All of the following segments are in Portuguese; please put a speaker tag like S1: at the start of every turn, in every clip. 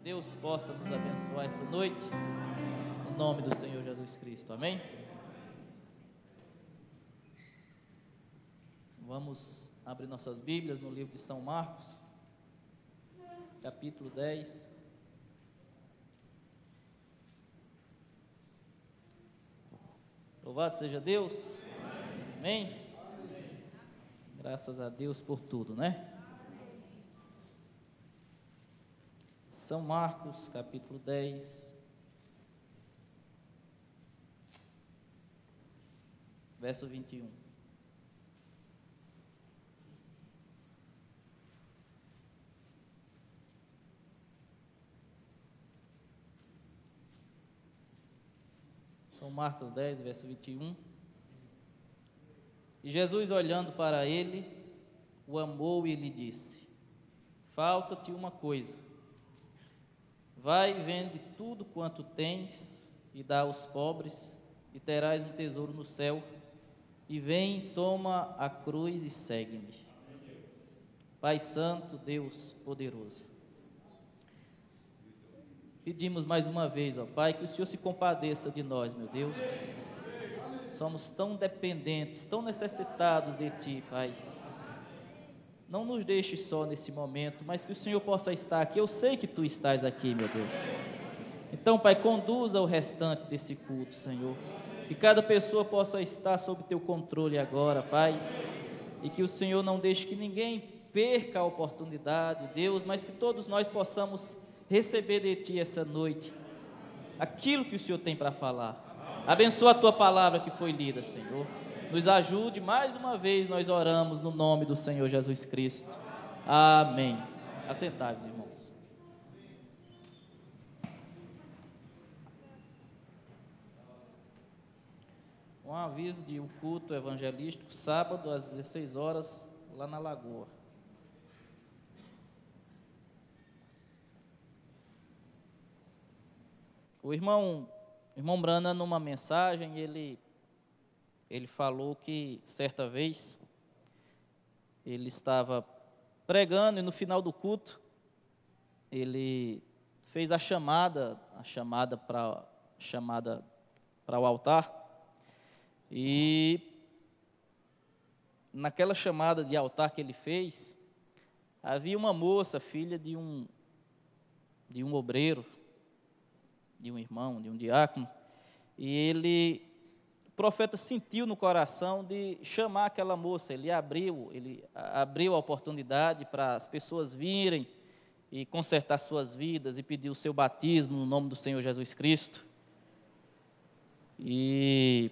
S1: Deus possa nos abençoar essa noite, no nome do Senhor Jesus Cristo, amém? Vamos abrir nossas Bíblias no livro de São Marcos, capítulo 10. Louvado seja Deus, amém? Graças a Deus por tudo, né? São Marcos, capítulo 10, verso 21. São Marcos 10, verso 21. E Jesus, olhando para ele, o amou e lhe disse: falta-te uma coisa. Vai e vende tudo quanto tens e dá aos pobres, e terás um tesouro no céu. E vem, toma a cruz e segue-me. Pai Santo, Deus poderoso, pedimos mais uma vez, ó Pai, que o Senhor se compadeça de nós, meu Deus. Somos tão dependentes, tão necessitados de Ti, Pai. Não nos deixe só nesse momento, mas que o Senhor possa estar aqui. Eu sei que Tu estás aqui, meu Deus. Então, Pai, conduza o restante desse culto, Senhor. Que cada pessoa possa estar sob Teu controle agora, Pai. E que o Senhor não deixe que ninguém perca a oportunidade, Deus, mas que todos nós possamos receber de Ti essa noite aquilo que o Senhor tem para falar. Abençoa a Tua palavra que foi lida, Senhor. Nos ajude, mais uma vez nós oramos no nome do Senhor Jesus Cristo. Amém. Assentai-vos, irmãos. Um aviso de um culto evangelístico, sábado às 16 horas, lá na Lagoa. O irmão Brana, numa mensagem, ele falou que certa vez ele estava pregando e no final do culto ele fez a chamada para o altar, e naquela chamada de altar que ele fez, havia uma moça, filha de um obreiro, de um irmão, de um diácono, e o profeta sentiu no coração de chamar aquela moça. Ele abriu a oportunidade para as pessoas virem e consertar suas vidas e pedir o seu batismo no nome do Senhor Jesus Cristo. E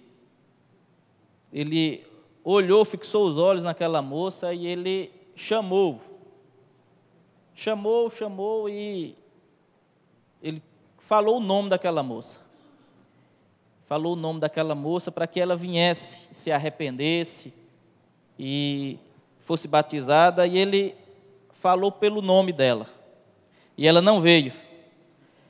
S1: ele olhou, fixou os olhos naquela moça e ele chamou e ele falou o nome daquela moça. Falou o nome daquela moça para que ela viesse, se arrependesse e fosse batizada, e ele falou pelo nome dela. E ela não veio.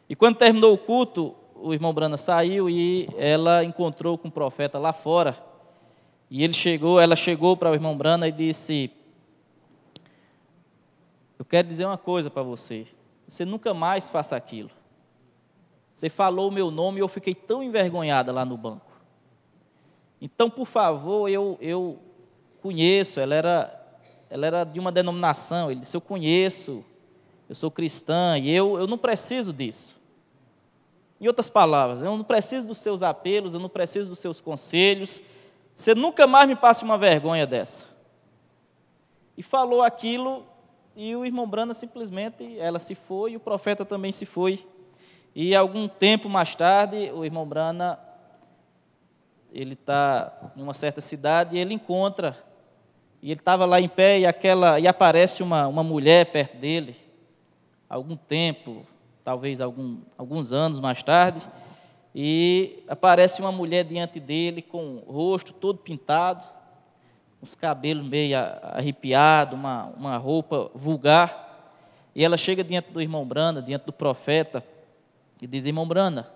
S1: E quando terminou o culto, o irmão Brana saiu e ela encontrou com o profeta lá fora. E ela chegou para o irmão Brana e disse: eu quero dizer uma coisa para você. Você nunca mais faça aquilo. Você falou o meu nome e eu fiquei tão envergonhada lá no banco. Então, por favor, eu conheço, ela era de uma denominação. Ele disse: eu conheço, eu sou cristã e eu não preciso disso. Em outras palavras, eu não preciso dos seus apelos, eu não preciso dos seus conselhos. Você nunca mais me passe uma vergonha dessa. E falou aquilo, e o irmão Brana simplesmente, ela se foi e o profeta também se foi. E algum tempo mais tarde, o irmão Brana, ele está em uma certa cidade e ele encontra, e ele estava lá em pé e aparece uma mulher perto dele, algum tempo, talvez alguns anos mais tarde, e aparece uma mulher diante dele com o rosto todo pintado, os cabelos meio arrepiados, uma roupa vulgar, e ela chega diante do irmão Brana, diante do profeta, e diz: irmão Brana,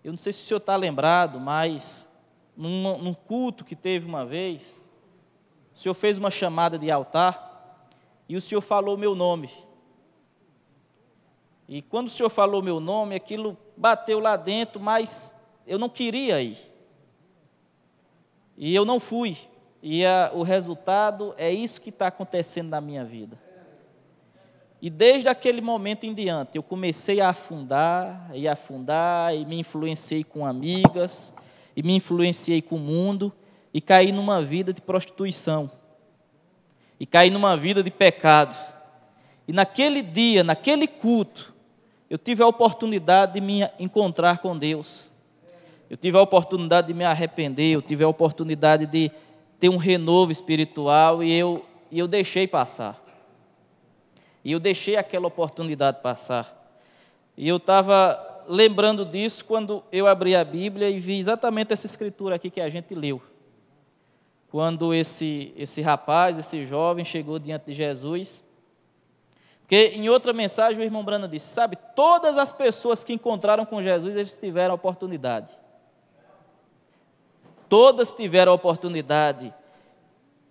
S1: eu não sei se o senhor está lembrado, mas num culto que teve uma vez, o senhor fez uma chamada de altar e o senhor falou meu nome. E quando o Senhor falou meu nome, aquilo bateu lá dentro, mas eu não queria ir. E eu não fui. E o resultado é isso que está acontecendo na minha vida. E desde aquele momento em diante, eu comecei a afundar, e me influenciei com amigas, e me influenciei com o mundo, e caí numa vida de prostituição. E caí numa vida de pecado. E naquele dia, naquele culto, eu tive a oportunidade de me encontrar com Deus. Eu tive a oportunidade de me arrepender, eu tive a oportunidade de ter um renovo espiritual e eu deixei passar. E eu deixei aquela oportunidade passar. E eu estava lembrando disso quando eu abri a Bíblia e vi exatamente essa escritura aqui que a gente leu. Quando esse rapaz, esse jovem chegou diante de Jesus. Porque em outra mensagem o irmão Brana disse, sabe, todas as pessoas que encontraram com Jesus, eles tiveram a oportunidade. Todas tiveram a oportunidade.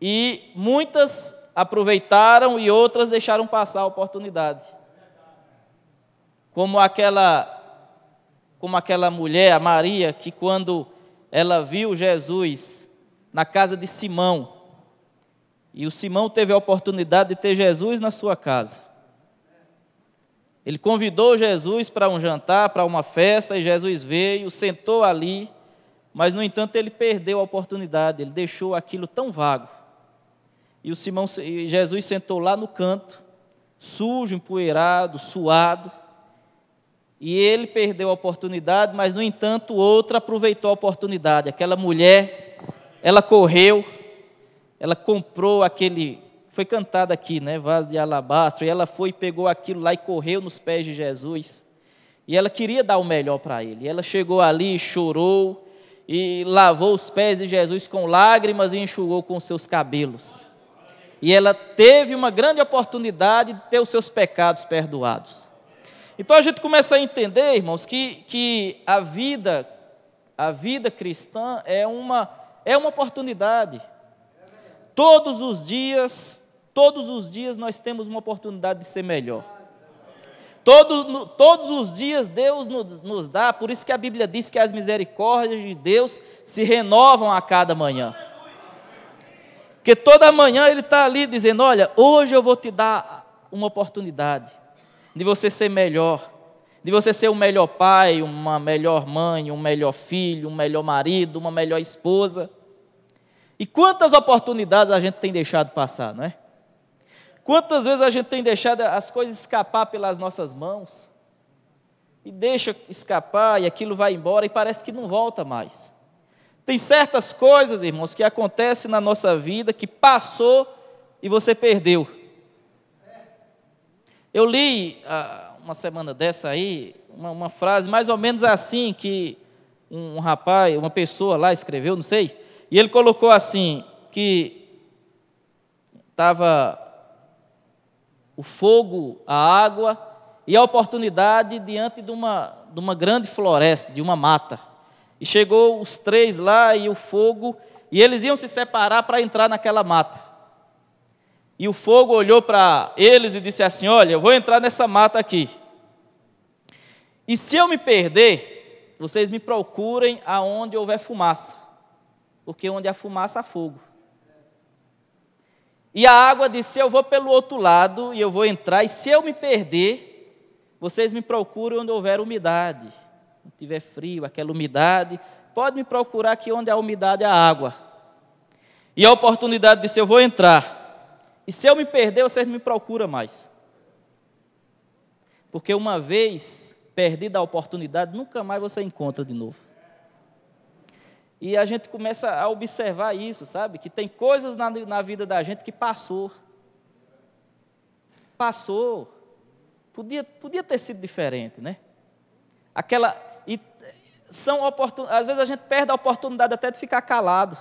S1: E muitas aproveitaram e outras deixaram passar a oportunidade. Como aquela mulher, a Maria, que quando ela viu Jesus na casa de Simão, e o Simão teve a oportunidade de ter Jesus na sua casa. Ele convidou Jesus para um jantar, para uma festa, e Jesus veio, sentou ali, mas, no entanto, ele perdeu a oportunidade, ele deixou aquilo tão vago. E Jesus sentou lá no canto, sujo, empoeirado, suado, e ele perdeu a oportunidade, mas, no entanto, outra aproveitou a oportunidade. Aquela mulher, ela correu, ela comprou foi cantado aqui, né, vaso de alabastro, e ela foi e pegou aquilo lá e correu nos pés de Jesus. E ela queria dar o melhor para ele. E ela chegou ali, chorou, e lavou os pés de Jesus com lágrimas e enxugou com os seus cabelos. E ela teve uma grande oportunidade de ter os seus pecados perdoados. Então a gente começa a entender, irmãos, que a vida cristã é uma oportunidade. Todos os dias nós temos uma oportunidade de ser melhor. Todos os dias Deus nos dá, por isso que a Bíblia diz que as misericórdias de Deus se renovam a cada manhã. Porque toda manhã Ele está ali dizendo, olha, hoje eu vou te dar uma oportunidade de você ser melhor, de você ser um melhor pai, uma melhor mãe, um melhor filho, um melhor marido, uma melhor esposa. E quantas oportunidades a gente tem deixado passar, não é? Quantas vezes a gente tem deixado as coisas escapar pelas nossas mãos, e deixa escapar, e aquilo vai embora, e parece que não volta mais. Tem certas coisas, irmãos, que acontecem na nossa vida, que passou e você perdeu. Eu li, uma semana dessa aí, uma frase mais ou menos assim, que um rapaz, uma pessoa lá escreveu, não sei, e ele colocou assim, que estava o fogo, a água e a oportunidade diante de uma grande floresta, de uma mata. E chegou os três lá e o fogo, e eles iam se separar para entrar naquela mata. E o fogo olhou para eles e disse assim, olha, eu vou entrar nessa mata aqui. E se eu me perder, vocês me procurem aonde houver fumaça, porque onde há fumaça há fogo. E a água disse, eu vou pelo outro lado e eu vou entrar, e se eu me perder, vocês me procuram onde houver umidade. Se tiver frio, aquela umidade, pode me procurar aqui onde há umidade, a água. E a oportunidade disse, eu vou entrar. E se eu me perder, vocês não me procuram mais. Porque uma vez perdida a oportunidade, nunca mais você encontra de novo. E a gente começa a observar isso, sabe? Que tem coisas na vida da gente que passou. Passou. Podia ter sido diferente, né? Às vezes a gente perde a oportunidade até de ficar calado.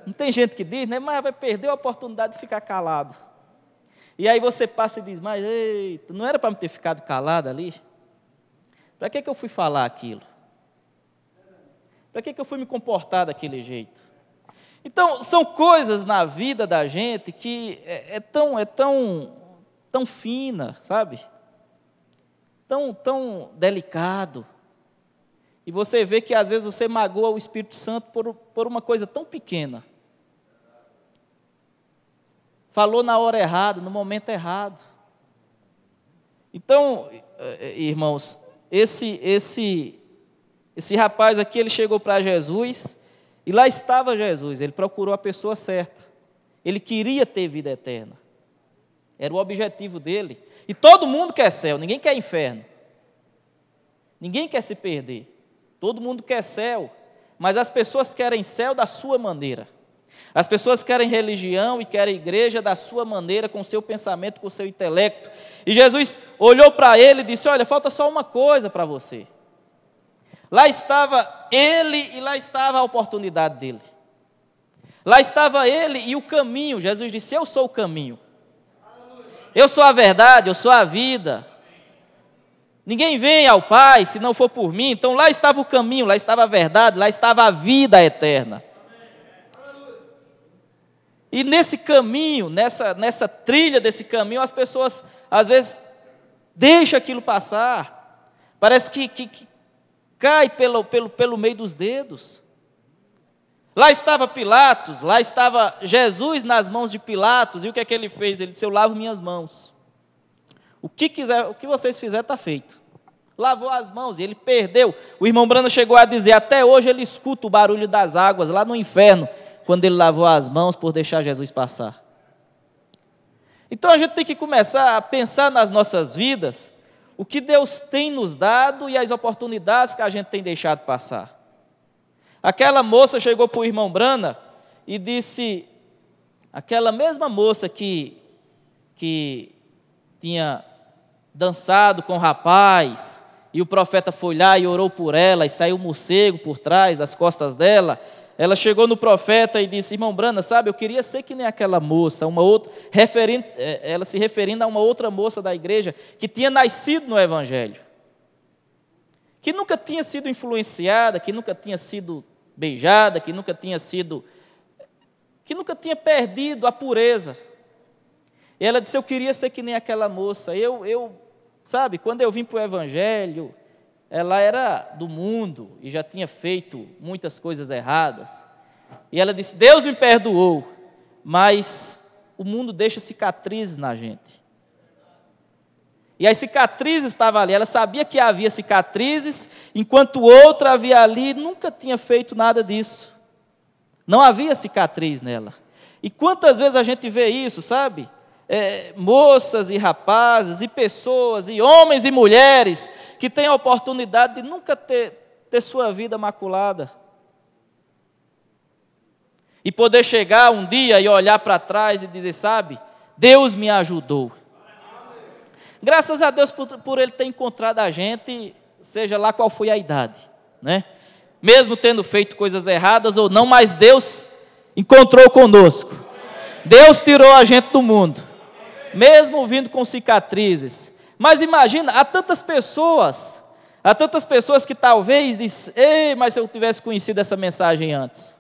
S1: Não tem gente que diz, né? Mas vai perder a oportunidade de ficar calado. E aí você passa e diz, mas eita, não era para me ter ficado calado ali? Para que eu fui falar aquilo? Para que eu fui me comportar daquele jeito? Então, são coisas na vida da gente que é tão fina, sabe? tão delicado. E você vê que às vezes você magoa o Espírito Santo por uma coisa tão pequena. Falou na hora errada, no momento errado. Então, irmãos, esse rapaz aqui, ele chegou para Jesus, e lá estava Jesus, ele procurou a pessoa certa. Ele queria ter vida eterna. Era o objetivo dele. E todo mundo quer céu, ninguém quer inferno. Ninguém quer se perder. Todo mundo quer céu, mas as pessoas querem céu da sua maneira. As pessoas querem religião e querem igreja da sua maneira, com o seu pensamento, com o seu intelecto. E Jesus olhou para ele e disse: olha, falta só uma coisa para você. Lá estava ele e lá estava a oportunidade dele. Lá estava ele e o caminho. Jesus disse: eu sou o caminho. Eu sou a verdade, eu sou a vida. Ninguém vem ao Pai se não for por mim. Então lá estava o caminho, lá estava a verdade, lá estava a vida eterna. E nesse caminho, nessa trilha desse caminho, as pessoas às vezes deixam aquilo passar. Parece que cai pelo meio dos dedos. Lá estava Pilatos, lá estava Jesus nas mãos de Pilatos. E o que é que ele fez? Ele disse: eu lavo minhas mãos. O que vocês fizerem está feito. Lavou as mãos e ele perdeu. O irmão Brando chegou a dizer: até hoje ele escuta o barulho das águas lá no inferno, quando ele lavou as mãos por deixar Jesus passar. Então a gente tem que começar a pensar nas nossas vidas, o que Deus tem nos dado e as oportunidades que a gente tem deixado passar. Aquela moça chegou para o irmão Brana e disse, aquela mesma moça que tinha dançado com o rapaz, e o profeta foi lá e orou por ela, e saiu um morcego por trás das costas dela. Ela chegou no profeta e disse: irmão Brana, sabe, eu queria ser que nem aquela moça, ela se referindo a uma outra moça da igreja, que tinha nascido no Evangelho, que nunca tinha sido influenciada, que nunca tinha sido beijada, que nunca tinha perdido a pureza. E ela disse: eu queria ser que nem aquela moça. Sabe, quando eu vim para o Evangelho, ela era do mundo e já tinha feito muitas coisas erradas. E ela disse: Deus me perdoou, mas o mundo deixa cicatrizes na gente. E as cicatrizes estavam ali, ela sabia que havia cicatrizes, enquanto outra havia ali, nunca tinha feito nada disso. Não havia cicatriz nela. E quantas vezes a gente vê isso, sabe? Moças e rapazes, e pessoas, e homens e mulheres, que têm a oportunidade de nunca ter sua vida maculada. E poder chegar um dia e olhar para trás e dizer: sabe, Deus me ajudou. Graças a Deus por Ele ter encontrado a gente, seja lá qual foi a idade, né? Mesmo tendo feito coisas erradas ou não, mas Deus encontrou conosco. Deus tirou a gente do mundo, mesmo vindo com cicatrizes. Mas imagina, há tantas pessoas que talvez dizem: ei, mas se eu tivesse conhecido essa mensagem antes.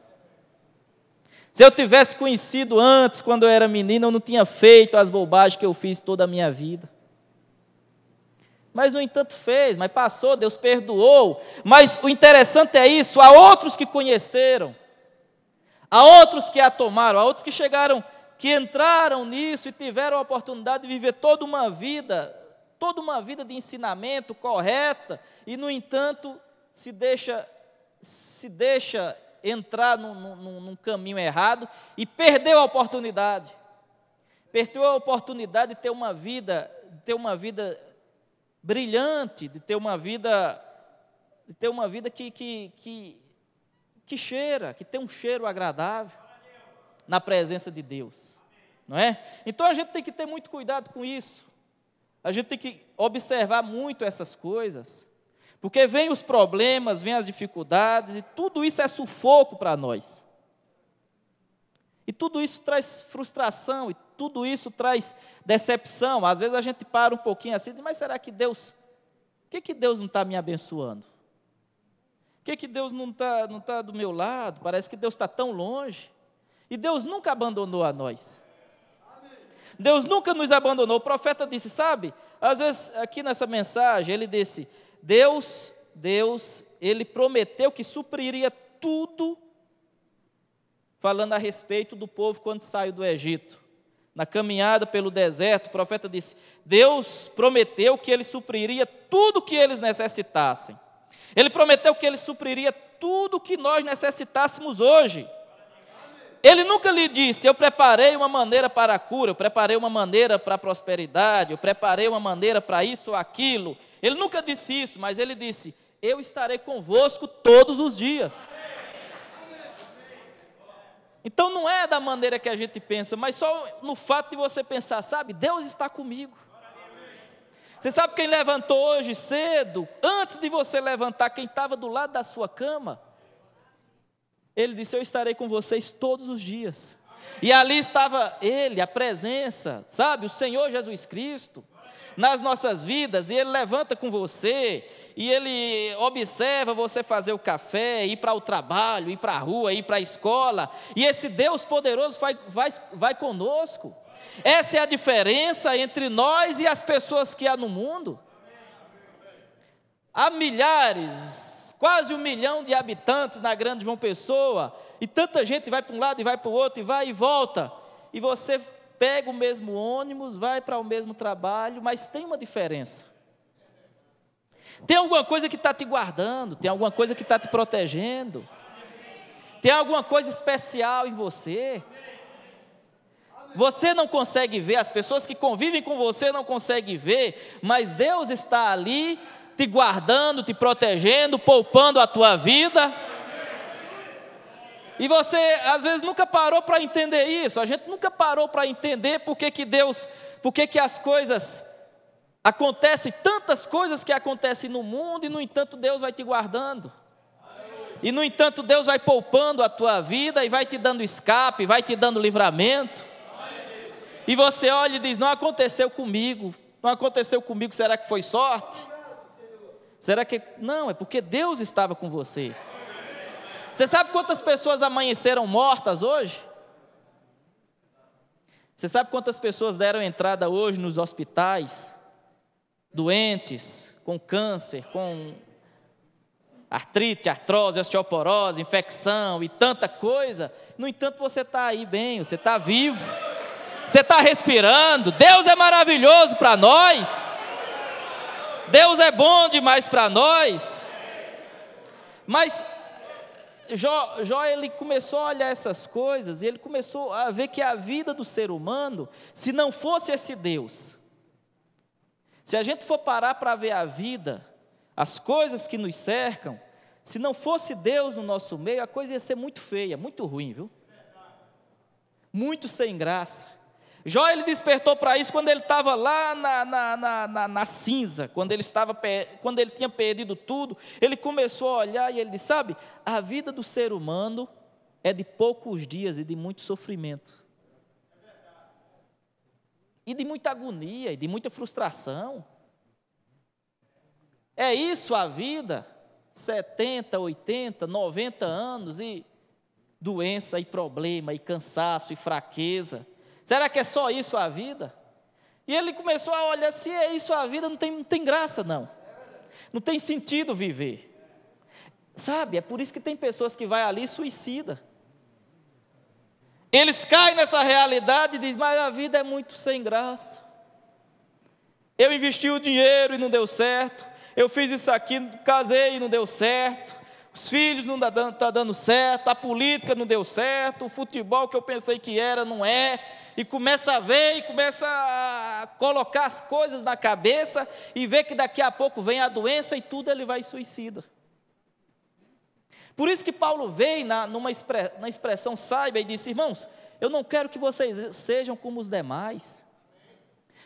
S1: Se eu tivesse conhecido antes, quando eu era menino, eu não tinha feito as bobagens que eu fiz toda a minha vida. Mas, no entanto, fez, mas passou, Deus perdoou. Mas o interessante é isso: há outros que conheceram, há outros que a tomaram, há outros que chegaram, que entraram nisso e tiveram a oportunidade de viver toda uma vida de ensinamento correta, e, no entanto, se deixa entrar num caminho errado e perdeu a oportunidade. Perdeu a oportunidade de ter uma vida brilhante, de ter uma vida que cheira, que tem um cheiro agradável na presença de Deus, não é? Então a gente tem que ter muito cuidado com isso. A gente tem que observar muito essas coisas, porque vem os problemas, vem as dificuldades, e tudo isso é sufoco para nós. E tudo isso traz frustração, e tudo isso traz decepção. Às vezes a gente para um pouquinho assim, mas será que Deus, por que Deus não está me abençoando? Por que Deus não está do meu lado? Parece que Deus está tão longe. E Deus nunca abandonou a nós. Deus nunca nos abandonou. O profeta disse: sabe, às vezes aqui nessa mensagem ele disse, Deus, ele prometeu que supriria tudo, falando a respeito do povo quando saiu do Egito. Na caminhada pelo deserto, o profeta disse, Deus prometeu que ele supriria tudo que eles necessitassem. Ele prometeu que ele supriria tudo que nós necessitássemos hoje. Ele nunca lhe disse, eu preparei uma maneira para a cura, eu preparei uma maneira para a prosperidade, eu preparei uma maneira para isso ou aquilo. Ele nunca disse isso, mas ele disse, eu estarei convosco todos os dias. Então não é da maneira que a gente pensa, mas só no fato de você pensar, sabe, Deus está comigo. Você sabe quem levantou hoje cedo, antes de você levantar, quem estava do lado da sua cama? Ele disse, eu estarei com vocês todos os dias. E ali estava Ele, a presença, sabe, o Senhor Jesus Cristo, nas nossas vidas, e Ele levanta com você, e Ele observa você fazer o café, ir para o trabalho, ir para a rua, ir para a escola, e esse Deus poderoso vai conosco. Essa é a diferença entre nós e as pessoas que há no mundo. Há milhares, quase 1 milhão de habitantes na grande João Pessoa, e tanta gente vai para um lado e vai para o outro, e vai e volta, e você pega o mesmo ônibus, vai para o mesmo trabalho, mas tem uma diferença. Tem alguma coisa que está te guardando, tem alguma coisa que está te protegendo, tem alguma coisa especial em você. Você não consegue ver, as pessoas que convivem com você não conseguem ver, mas Deus está ali, te guardando, te protegendo, poupando a tua vida. E você, às vezes, nunca parou para entender isso. A gente nunca parou para entender por que as coisas acontecem, tantas coisas que acontecem no mundo, e, no entanto, Deus vai te guardando. E, no entanto, Deus vai poupando a tua vida, e vai te dando escape, vai te dando livramento. E você olha e diz, não aconteceu comigo, será que foi sorte? Será que... Não, é porque Deus estava com você. Você sabe quantas pessoas amanheceram mortas hoje? Você sabe quantas pessoas deram entrada hoje nos hospitais? Doentes, com câncer, com artrite, artrose, osteoporose, infecção e tanta coisa. No entanto, você está aí bem, você está vivo. Você está respirando. Deus é maravilhoso para nós. Deus é bom demais para nós. Mas Jó, ele começou a olhar essas coisas, e ele começou a ver que a vida do ser humano, se não fosse esse Deus, se a gente for parar para ver a vida, as coisas que nos cercam, se não fosse Deus no nosso meio, a coisa ia ser muito feia, muito ruim, viu? Muito sem graça. Jó, ele despertou para isso quando ele estava lá na cinza, quando ele tinha perdido tudo. Ele começou a olhar e ele disse, sabe, a vida do ser humano é de poucos dias e de muito sofrimento. E de muita agonia, e de muita frustração. É isso a vida, 70, 80, 90 anos, e doença, e problema, e cansaço, e fraqueza. Será que é só isso a vida? E ele começou a olhar, se é isso a vida, não tem graça não. Não tem sentido viver. Sabe, é por isso que tem pessoas que vai ali e suicida. Eles caem nessa realidade e dizem, mas a vida é muito sem graça. Eu investi o dinheiro e não deu certo. Eu fiz isso aqui, casei e não deu certo. Os filhos não estão dando certo. A política não deu certo. O futebol que eu pensei que era, não é. E começa a ver, e começa a colocar as coisas na cabeça, e vê que daqui a pouco vem a doença, e tudo ele vai suicida. Por isso que Paulo veio na expressão saiba, e disse, irmãos, eu não quero que vocês sejam como os demais,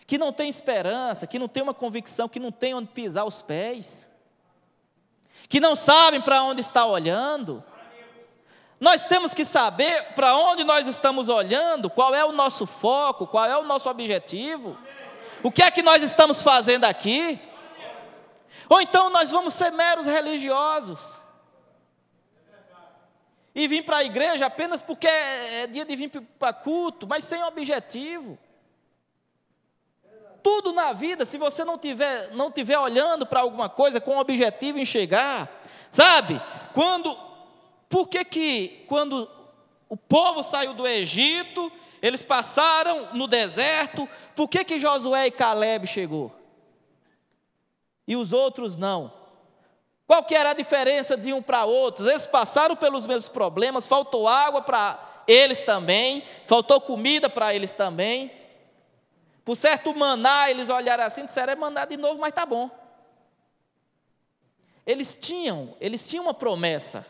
S1: que não tem esperança, que não tem uma convicção, que não tem onde pisar os pés, que não sabem para onde está olhando. Nós temos que saber para onde nós estamos olhando, qual é o nosso foco, qual é o nosso objetivo, o que é que nós estamos fazendo aqui. Ou então nós vamos ser meros religiosos e vir para a igreja apenas porque é dia de vir para culto, mas sem objetivo. Tudo na vida, se você não tiver olhando para alguma coisa com o objetivo em chegar, sabe? Por que quando o povo saiu do Egito, eles passaram no deserto, por que Josué e Caleb chegou? E os outros não? Qual que era a diferença de um para outros? Eles passaram pelos mesmos problemas, faltou água para eles também, faltou comida para eles também. Por certo maná, eles olharam assim e disseram, é maná de novo, mas está bom. Eles tinham uma promessa.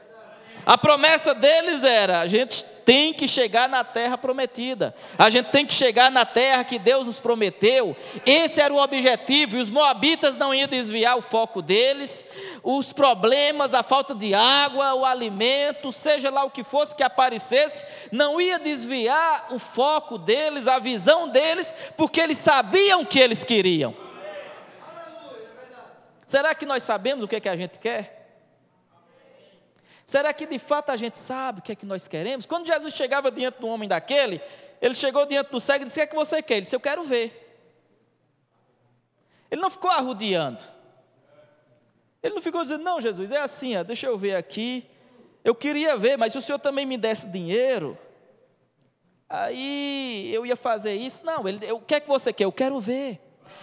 S1: A promessa deles era, a gente tem que chegar na terra prometida. A gente tem que chegar na terra que Deus nos prometeu. Esse era o objetivo, e os moabitas não iam desviar o foco deles. Os problemas, a falta de água, o alimento, seja lá o que fosse que aparecesse, não ia desviar o foco deles, a visão deles, porque eles sabiam o que eles queriam. Será que nós sabemos o que a gente quer? Será que de fato a gente sabe o que é que nós queremos? Quando Jesus chegava diante do homem daquele, ele chegou diante do cego e disse, o que é que você quer? Ele disse, eu quero ver. Ele não ficou arrodeando. Ele não ficou dizendo, não, Jesus, é assim, deixa eu ver aqui. Eu queria ver, mas se o Senhor também me desse dinheiro, aí eu ia fazer isso. Não, o que é que você quer? Eu quero ver.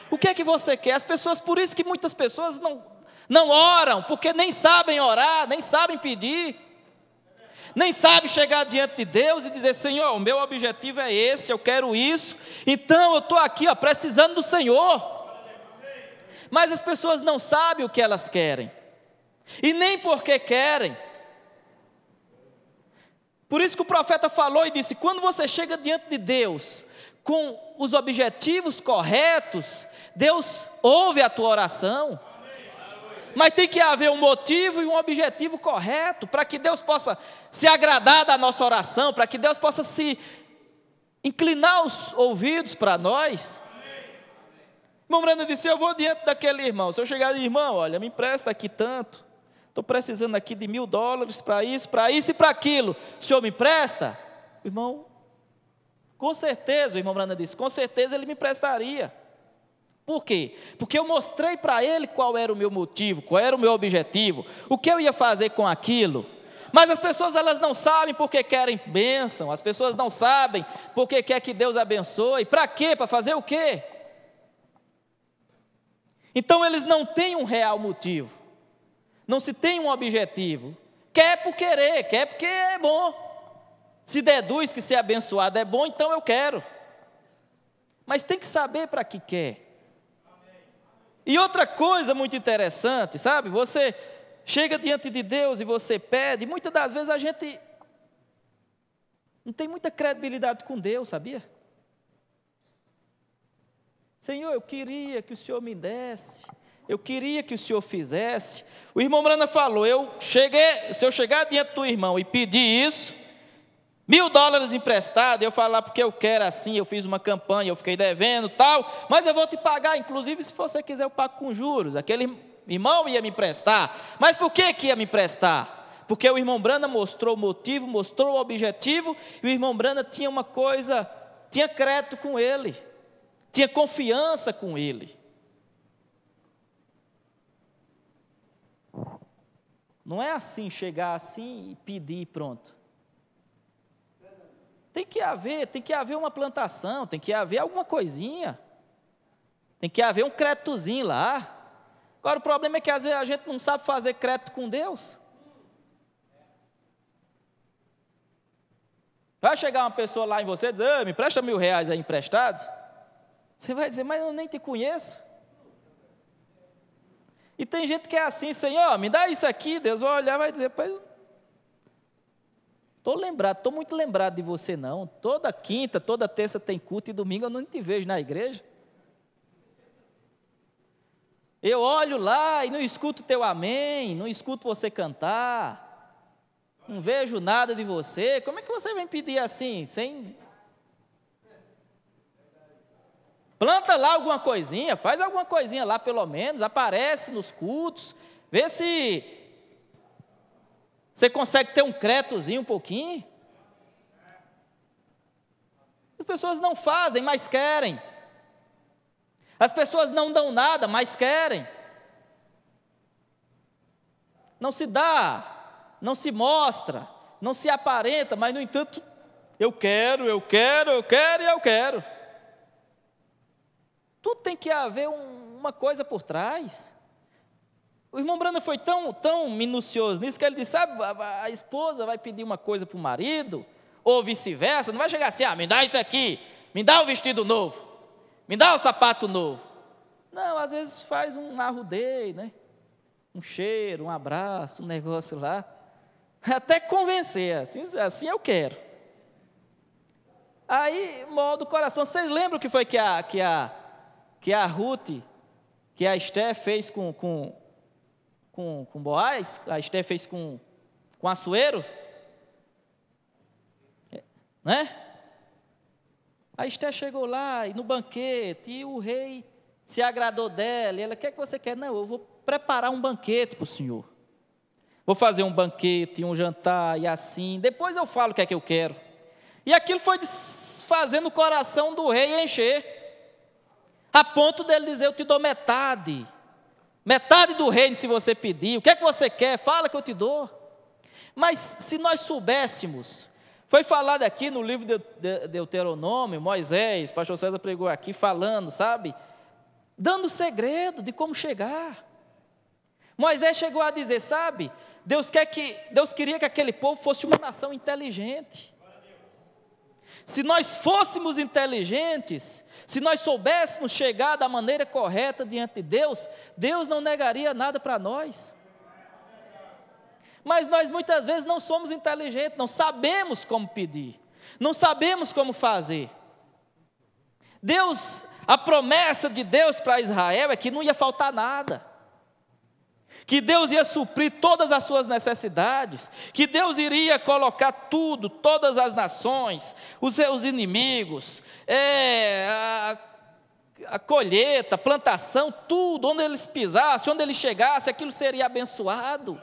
S1: O que é que você quer? As pessoas, por isso que muitas pessoas não oram, porque nem sabem orar, nem sabem pedir, nem sabem chegar diante de Deus e dizer, Senhor, o meu objetivo é esse, eu quero isso, então eu estou aqui precisando do Senhor. Mas as pessoas não sabem o que elas querem, e nem porque querem. Por isso que o profeta falou e disse, quando você chega diante de Deus, com os objetivos corretos, Deus ouve a tua oração. Mas tem que haver um motivo e um objetivo correto, para que Deus possa se agradar da nossa oração, para que Deus possa se inclinar os ouvidos para nós. Irmão Brando disse, eu vou diante daquele irmão, se eu chegar de irmão, olha, me empresta aqui tanto, estou precisando aqui de $1.000 para isso e para aquilo, o senhor me empresta? Irmão, com certeza, o irmão Brando disse, com certeza ele me emprestaria. Por quê? Porque eu mostrei para ele qual era o meu motivo, qual era o meu objetivo, o que eu ia fazer com aquilo. Mas as pessoas, elas não sabem porque querem bênção, as pessoas não sabem porque quer que Deus abençoe. Para quê? Para fazer o quê? Então eles não têm um real motivo, não se tem um objetivo. Quer por querer, quer porque é bom. Se deduz que ser abençoado é bom, então eu quero. Mas tem que saber para que quer. E outra coisa muito interessante, sabe? Você chega diante de Deus e você pede, muitas das vezes a gente não tem muita credibilidade com Deus, sabia? Senhor, eu queria que o Senhor me desse, eu queria que o Senhor fizesse. O irmão Brana falou, se eu chegar diante do irmão e pedir isso, $1.000 emprestado, eu falar porque eu quero assim, eu fiz uma campanha, eu fiquei devendo tal, mas eu vou te pagar, inclusive se você quiser eu pago com juros. Aquele irmão ia me emprestar, mas por que ia me emprestar? Porque o irmão Brana mostrou o motivo, mostrou o objetivo, e o irmão Brana tinha uma coisa, tinha crédito com ele, tinha confiança com ele. Não é assim, chegar assim e pedir e pronto. Tem que haver uma plantação, tem que haver alguma coisinha, tem que haver um créditozinho lá. Agora o problema é que às vezes a gente não sabe fazer crédito com Deus. Vai chegar uma pessoa lá em você e dizer, me empresta R$1.000 aí emprestado. Você vai dizer, mas eu nem te conheço. E tem gente que é assim, Senhor, me dá isso aqui, Deus vai olhar e vai dizer, pois estou muito lembrado de você não, toda quinta, toda terça tem culto e domingo eu não te vejo na igreja. Eu olho lá e não escuto teu amém, não escuto você cantar, não vejo nada de você, como é que você vem pedir assim, Planta lá alguma coisinha, faz alguma coisinha lá pelo menos, aparece nos cultos, vê se você consegue ter um créditozinho um pouquinho. As pessoas não fazem, mas querem. As pessoas não dão nada, mas querem. Não se dá, não se mostra, não se aparenta, mas no entanto, eu quero. Tudo tem que haver uma coisa por trás. O irmão Brando foi tão minucioso nisso que ele disse, sabe, a esposa vai pedir uma coisa para o marido, ou vice-versa, não vai chegar assim, me dá isso aqui, me dá o vestido novo, me dá o sapato novo. Não, às vezes faz um arrudeio, né? Um cheiro, um abraço, um negócio lá, até convencer, assim eu quero. Aí molda o coração. Vocês lembram o que foi que a Ruth, que a Esté fez com Boaz? A Esté fez com Assuero? Né? A Esté chegou lá e no banquete, e o rei se agradou dela, e ela, o que é que você quer? Não, eu vou preparar um banquete para o senhor. Vou fazer um banquete, um jantar, e assim, depois eu falo o que é que eu quero. E aquilo foi fazendo o coração do rei encher, a ponto dele dizer, eu te dou metade do reino se você pedir, o que é que você quer? Fala que eu te dou. Mas se nós soubéssemos, foi falado aqui no livro de Deuteronômio, Moisés, pastor César pregou aqui falando, sabe, dando o segredo de como chegar. Moisés chegou a dizer, sabe, Deus queria que aquele povo fosse uma nação inteligente. Se nós fôssemos inteligentes, se nós soubéssemos chegar da maneira correta diante de Deus, Deus não negaria nada para nós. Mas nós muitas vezes não somos inteligentes, não sabemos como pedir, não sabemos como fazer. A promessa de Deus para Israel é que não ia faltar nada, que Deus ia suprir todas as suas necessidades, que Deus iria colocar tudo, todas as nações, os seus inimigos, a colheita, a plantação, tudo, onde eles pisassem, onde eles chegassem, aquilo seria abençoado.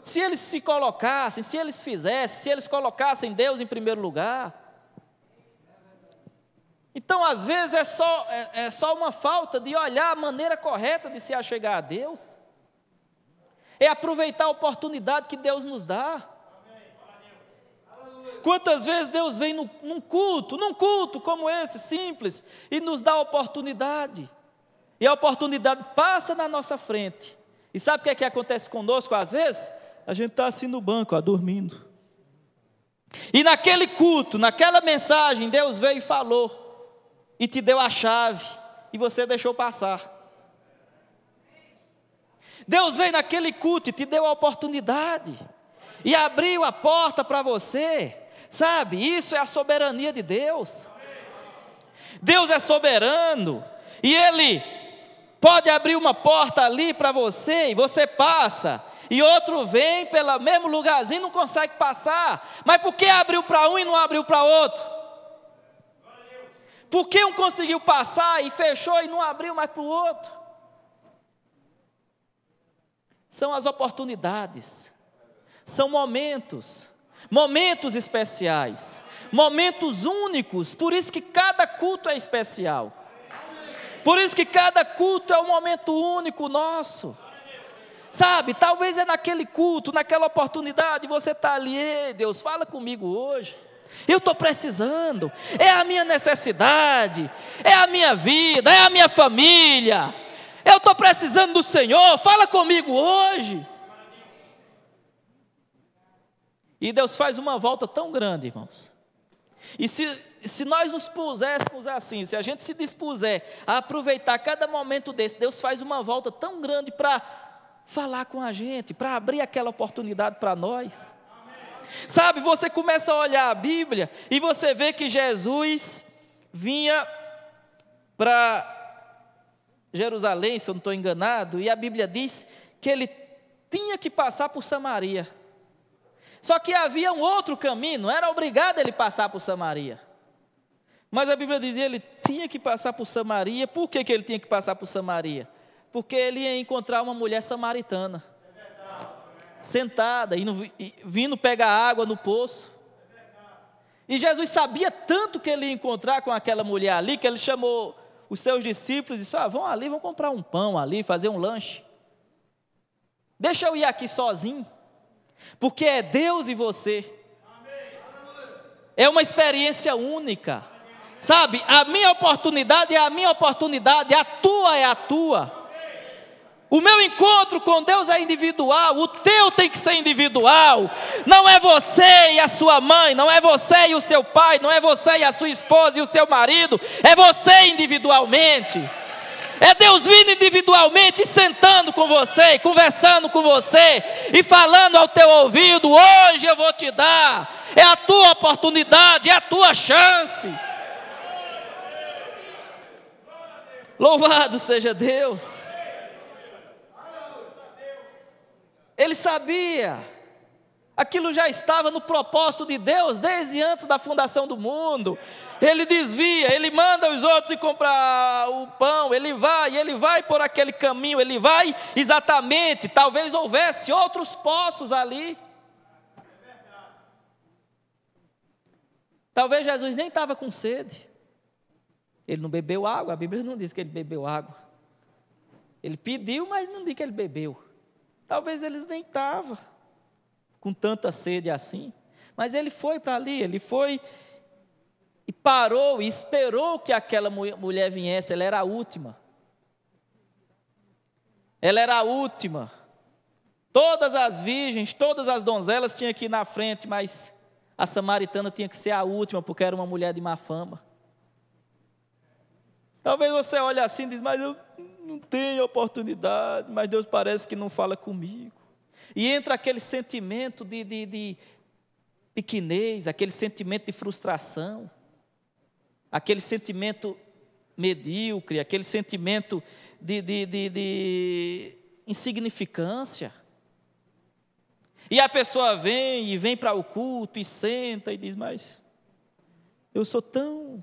S1: Se eles se colocassem, se eles fizessem, se eles colocassem Deus em primeiro lugar. Então, às vezes, é só uma falta de olhar a maneira correta de se achegar a Deus. É aproveitar a oportunidade que Deus nos dá. Quantas vezes Deus vem num culto como esse, simples, e nos dá a oportunidade. E a oportunidade passa na nossa frente. E sabe o que é que acontece conosco às vezes? A gente está assim no banco, dormindo. E naquele culto, naquela mensagem, Deus veio e falou. E te deu a chave, e você deixou passar. Deus veio naquele culto e te deu a oportunidade, e abriu a porta para você, sabe, isso é a soberania de Deus. Deus é soberano, e Ele pode abrir uma porta ali para você, e você passa, e outro vem pelo mesmo lugarzinho e não consegue passar, mas por que abriu para um e não abriu para outro? Por que um conseguiu passar e fechou e não abriu mais para o outro? São as oportunidades, são momentos especiais, momentos únicos, por isso que cada culto é especial, por isso que cada culto é um momento único nosso, sabe, talvez é naquele culto, naquela oportunidade, você está ali, Deus, fala comigo hoje, eu estou precisando, é a minha necessidade, é a minha vida, é a minha família, eu estou precisando do Senhor, fala comigo hoje. E Deus faz uma volta tão grande, irmãos. E se nós nos puséssemos assim, se a gente se dispuser a aproveitar cada momento desse, Deus faz uma volta tão grande para falar com a gente, para abrir aquela oportunidade para nós. Sabe, você começa a olhar a Bíblia e você vê que Jesus vinha para Jerusalém, se eu não estou enganado, e a Bíblia diz que ele tinha que passar por Samaria. Só que havia um outro caminho, não era obrigado ele passar por Samaria. Mas a Bíblia dizia que ele tinha que passar por Samaria. Por que ele tinha que passar por Samaria? Porque ele ia encontrar uma mulher samaritana, sentada, vindo pegar água no poço. E Jesus sabia tanto que ele ia encontrar com aquela mulher ali, que ele chamou os seus discípulos disseram: vão ali, vão comprar um pão ali, fazer um lanche. Deixa eu ir aqui sozinho, porque é Deus e você. É uma experiência única. Sabe, a minha oportunidade é a minha oportunidade, a tua é a tua. O meu encontro com Deus é individual, o teu tem que ser individual. Não é você e a sua mãe, não é você e o seu pai, não é você e a sua esposa e o seu marido, é você individualmente. É Deus vindo individualmente, sentando com você, conversando com você e falando ao teu ouvido: hoje eu vou te dar, é a tua oportunidade, é a tua chance. Louvado seja Deus. Ele sabia, aquilo já estava no propósito de Deus desde antes da fundação do mundo. Ele desvia, ele manda os outros ir comprar o pão, ele vai por aquele caminho, ele vai exatamente, talvez houvesse outros poços ali. Talvez Jesus nem estava com sede, ele não bebeu água, a Bíblia não diz que ele bebeu água. Ele pediu, mas não diz que ele bebeu. Talvez eles nem estavam com tanta sede assim, mas ele foi para ali, ele foi e parou e esperou que aquela mulher viesse. Ela era a última. Ela era a última. Todas as virgens, todas as donzelas tinham que ir na frente, mas a samaritana tinha que ser a última, porque era uma mulher de má fama. Talvez você olhe assim e diz: mas eu não tenho oportunidade, mas Deus parece que não fala comigo. E entra aquele sentimento de pequenez, aquele sentimento de frustração, aquele sentimento medíocre, aquele sentimento de insignificância. E a pessoa vem para o culto e senta e diz: mas eu sou tão...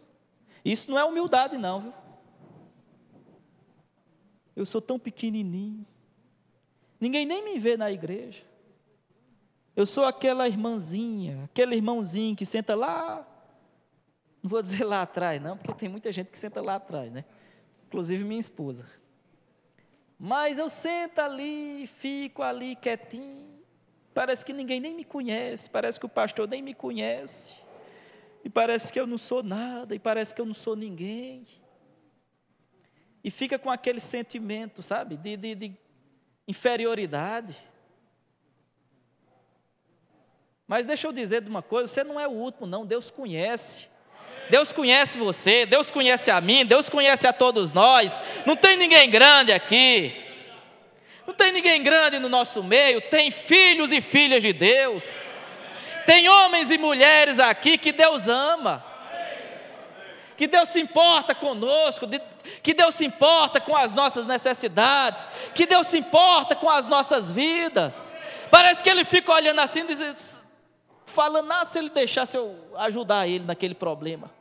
S1: Isso não é humildade não, viu? Eu sou tão pequenininho, ninguém nem me vê na igreja. Eu sou aquela irmãzinha, aquele irmãozinho que senta lá, não vou dizer lá atrás não, porque tem muita gente que senta lá atrás, né? Inclusive minha esposa. Mas eu sento ali, fico ali quietinho, parece que ninguém nem me conhece, parece que o pastor nem me conhece, e parece que eu não sou nada, e parece que eu não sou ninguém. E fica com aquele sentimento, sabe, de inferioridade. Mas deixa eu dizer de uma coisa: você não é o último não, Deus conhece. Deus conhece você, Deus conhece a mim, Deus conhece a todos nós. Não tem ninguém grande aqui. Não tem ninguém grande no nosso meio. Tem filhos e filhas de Deus. Tem homens e mulheres aqui que Deus ama. Que Deus se importa conosco, que Deus se importa com as nossas necessidades, que Deus se importa com as nossas vidas. Parece que Ele fica olhando assim, falando: se Ele deixasse eu ajudar Ele naquele problema.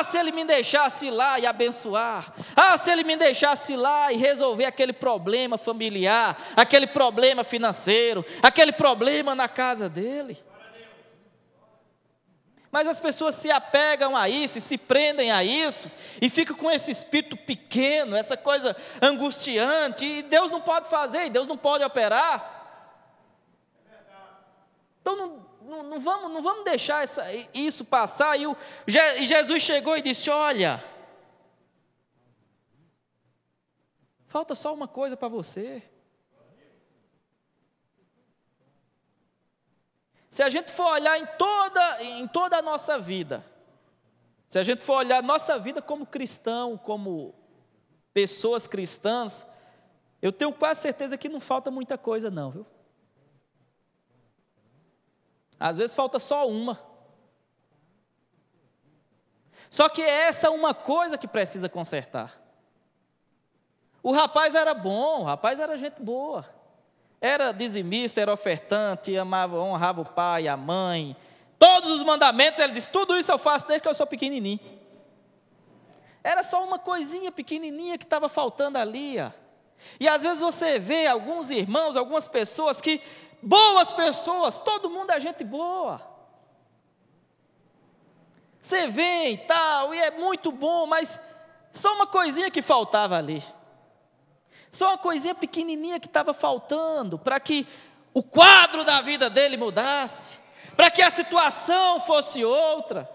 S1: Se Ele me deixasse ir lá e abençoar. Se Ele me deixasse ir lá e resolver aquele problema familiar, aquele problema financeiro, aquele problema na casa dele. Mas as pessoas se apegam a isso, se prendem a isso, e ficam com esse espírito pequeno, essa coisa angustiante, e Deus não pode fazer, e Deus não pode operar. Então não vamos deixar isso passar. E Jesus chegou e disse: olha, falta só uma coisa para você. Se a gente for olhar em toda a nossa vida, se a gente for olhar a nossa vida como cristão, como pessoas cristãs, eu tenho quase certeza que não falta muita coisa não, viu? Às vezes falta só uma. Só que é essa uma coisa que precisa consertar. O rapaz era bom, o rapaz era gente boa. Era dizimista, era ofertante, amava, honrava o pai, a mãe. Todos os mandamentos, ele disse: tudo isso eu faço desde que eu sou pequenininho. Era só uma coisinha pequenininha que estava faltando ali. E às vezes você vê alguns irmãos, algumas pessoas que, boas pessoas, todo mundo é gente boa. Você vê e tal, e é muito bom, mas Só uma coisinha que faltava ali. Só uma coisinha pequenininha que estava faltando para que o quadro da vida dele mudasse, para que a situação fosse outra,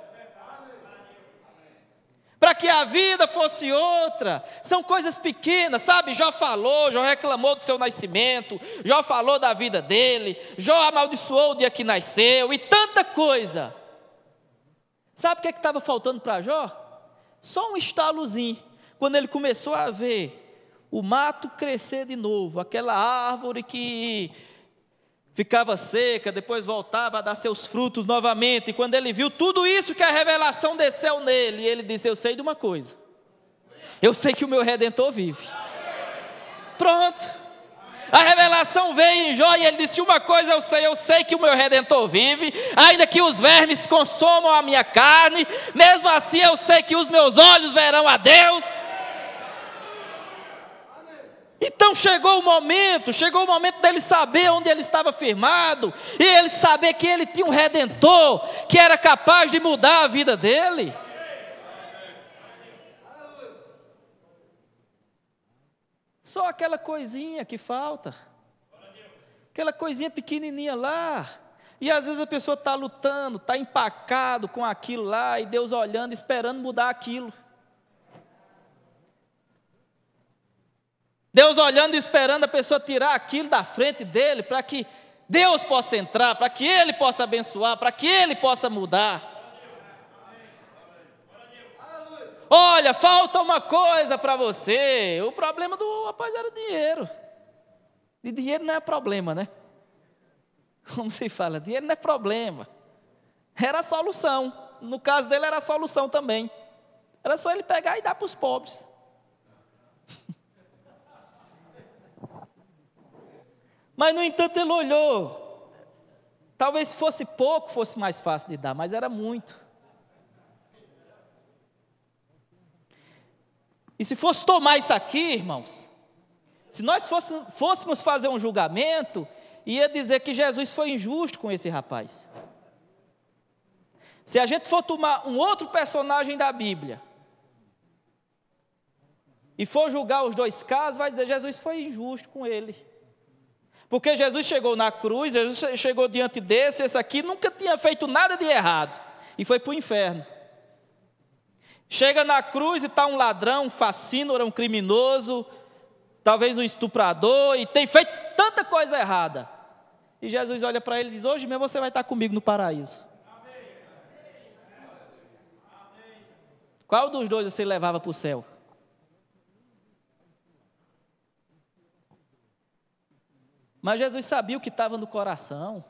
S1: para que a vida fosse outra. São coisas pequenas, sabe? Jó falou, Jó reclamou do seu nascimento, Jó falou da vida dele, Jó amaldiçoou o dia que nasceu, e tanta coisa. Sabe o que estava faltando para Jó? Só um estalozinho, quando ele começou a ver o mato crescer de novo, aquela árvore que ficava seca, depois voltava a dar seus frutos novamente, e quando ele viu tudo isso, que a revelação desceu nele, ele disse: eu sei de uma coisa, eu sei que o meu Redentor vive. Pronto, a revelação veio em Jó, e ele disse: uma coisa eu sei que o meu Redentor vive, ainda que os vermes consomam a minha carne, mesmo assim eu sei que os meus olhos verão a Deus. Então chegou o momento dele saber onde ele estava firmado, e ele saber que ele tinha um Redentor, que era capaz de mudar a vida dele. Só aquela coisinha que falta, aquela coisinha pequenininha lá, e às vezes a pessoa está lutando, está empacado com aquilo lá, e Deus olhando, esperando mudar aquilo. Deus olhando e esperando a pessoa tirar aquilo da frente dele, para que Deus possa entrar, para que Ele possa abençoar, para que Ele possa mudar. Olha, falta uma coisa para você. O problema do rapaz era dinheiro. E dinheiro não é problema, né? Como se fala, dinheiro não é problema. Era a solução. No caso dele era a solução também. Era só ele pegar e dar para os pobres. Mas, no entanto, ele olhou. Talvez se fosse pouco, fosse mais fácil de dar, mas era muito. E se fosse tomar isso aqui, irmãos, se nós fôssemos fazer um julgamento, ia dizer que Jesus foi injusto com esse rapaz. Se a gente for tomar um outro personagem da Bíblia, e for julgar os dois casos, vai dizer: Jesus foi injusto com ele. Porque Jesus chegou na cruz, Jesus chegou diante desse, esse aqui nunca tinha feito nada de errado, e foi para o inferno. Chega na cruz e está um ladrão, um facínora, um criminoso, talvez um estuprador, e tem feito tanta coisa errada. E Jesus olha para ele e diz: hoje mesmo você vai estar comigo no paraíso. Qual dos dois você levava para o céu? Mas Jesus sabia o que estava no coração.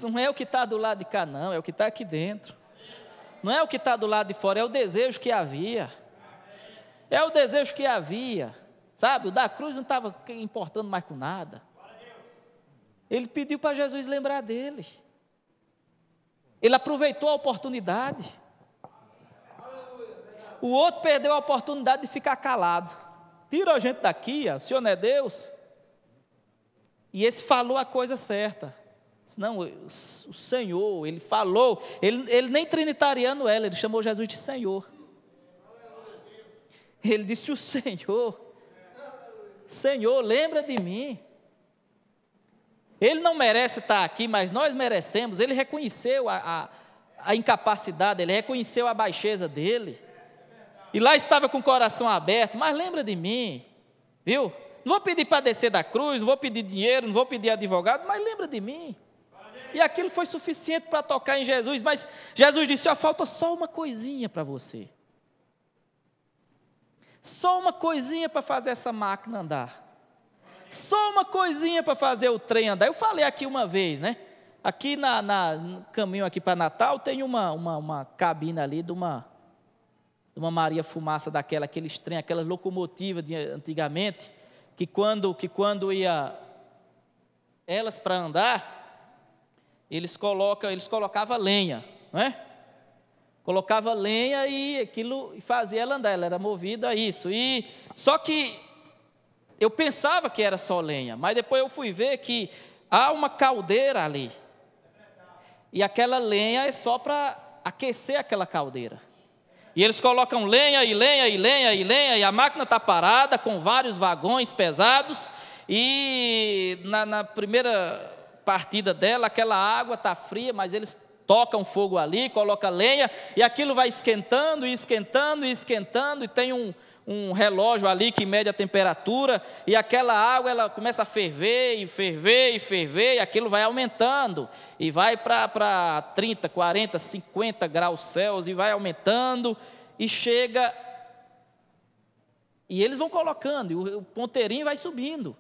S1: Não é o que está do lado de cá, não, é o que está aqui dentro. Não é o que está do lado de fora, é o desejo que havia. É o desejo que havia. Sabe, o da cruz não estava importando mais com nada. Ele pediu para Jesus lembrar dele. Ele aproveitou a oportunidade. O outro perdeu a oportunidade de ficar calado. Tira a gente daqui, o Senhor não é Deus? E esse falou a coisa certa. Não, o Senhor, ele falou, ele nem trinitariano era, ele chamou Jesus de Senhor. Ele disse: o Senhor, lembra de mim. Ele não merece estar aqui, mas nós merecemos. Ele reconheceu a incapacidade, ele reconheceu a baixeza dele. E lá estava com o coração aberto: mas lembra de mim, viu? Não vou pedir para descer da cruz, não vou pedir dinheiro, não vou pedir advogado, mas lembra de mim. E aquilo foi suficiente para tocar em Jesus, mas Jesus disse: ó, falta só uma coisinha para você. Só uma coisinha para fazer essa máquina andar. Só uma coisinha para fazer o trem andar. Eu falei aqui uma vez, né? Aqui no caminho aqui para Natal tem uma cabina ali de uma Maria Fumaça daquela, aqueles trem, aquelas locomotivas de antigamente, que quando ia elas para andar, eles colocavam lenha, não é? Colocava lenha e aquilo fazia ela andar, ela era movida a isso. E só que eu pensava que era só lenha, mas depois eu fui ver que há uma caldeira ali. E aquela lenha é só para aquecer aquela caldeira. E eles colocam lenha e lenha e lenha e lenha, e a máquina está parada com vários vagões pesados, e na primeira partida dela, aquela água está fria, mas eles tocam fogo ali, colocam lenha, e aquilo vai esquentando e esquentando e esquentando, e tem um relógio ali que mede a temperatura, e aquela água ela começa a ferver e ferver e ferver, e aquilo vai aumentando, e vai para 30, 40, 50 graus Celsius, e vai aumentando, e chega, e eles vão colocando, e o ponteirinho vai subindo,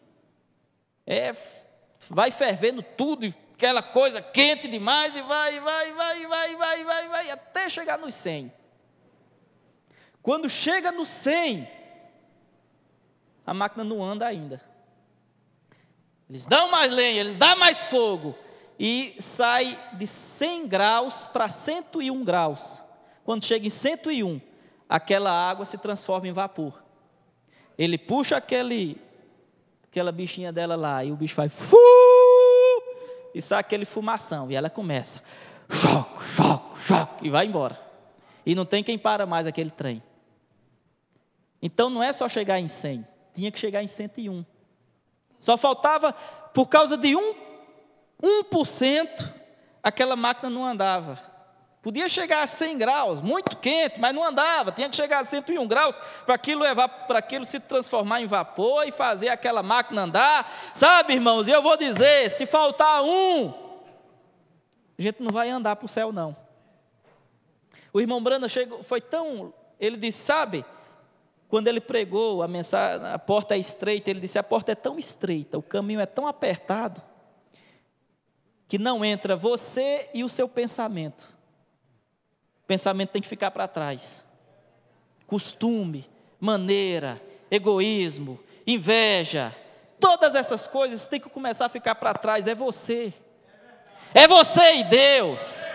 S1: vai fervendo tudo, aquela coisa quente demais, e vai, até chegar nos 100. Quando chega no 100, a máquina não anda ainda. Eles dão mais lenha, eles dão mais fogo, e sai de 100 graus para 101 graus. Quando chega em 101, aquela água se transforma em vapor. Ele puxa aquela bichinha dela lá, e o bicho faz e sai aquele fumação, e ela começa choque, choque, choque, e vai embora. E não tem quem para mais aquele trem. Então não é só chegar em 100, tinha que chegar em 101. Só faltava, por causa de 1%, aquela máquina não andava. Podia chegar a 100 graus, muito quente, mas não andava, tinha que chegar a 101 graus para aquilo se transformar em vapor e fazer aquela máquina andar. Sabe, irmãos, e eu vou dizer, se faltar a gente não vai andar para o céu, não. O irmão Branda ele disse, sabe, quando ele pregou a mensagem, a porta é estreita, ele disse, a porta é tão estreita, o caminho é tão apertado, que não entra você e o seu pensamento. O pensamento tem que ficar para trás. Costume, maneira, egoísmo, inveja, todas essas coisas têm que começar a ficar para trás. É você e Deus,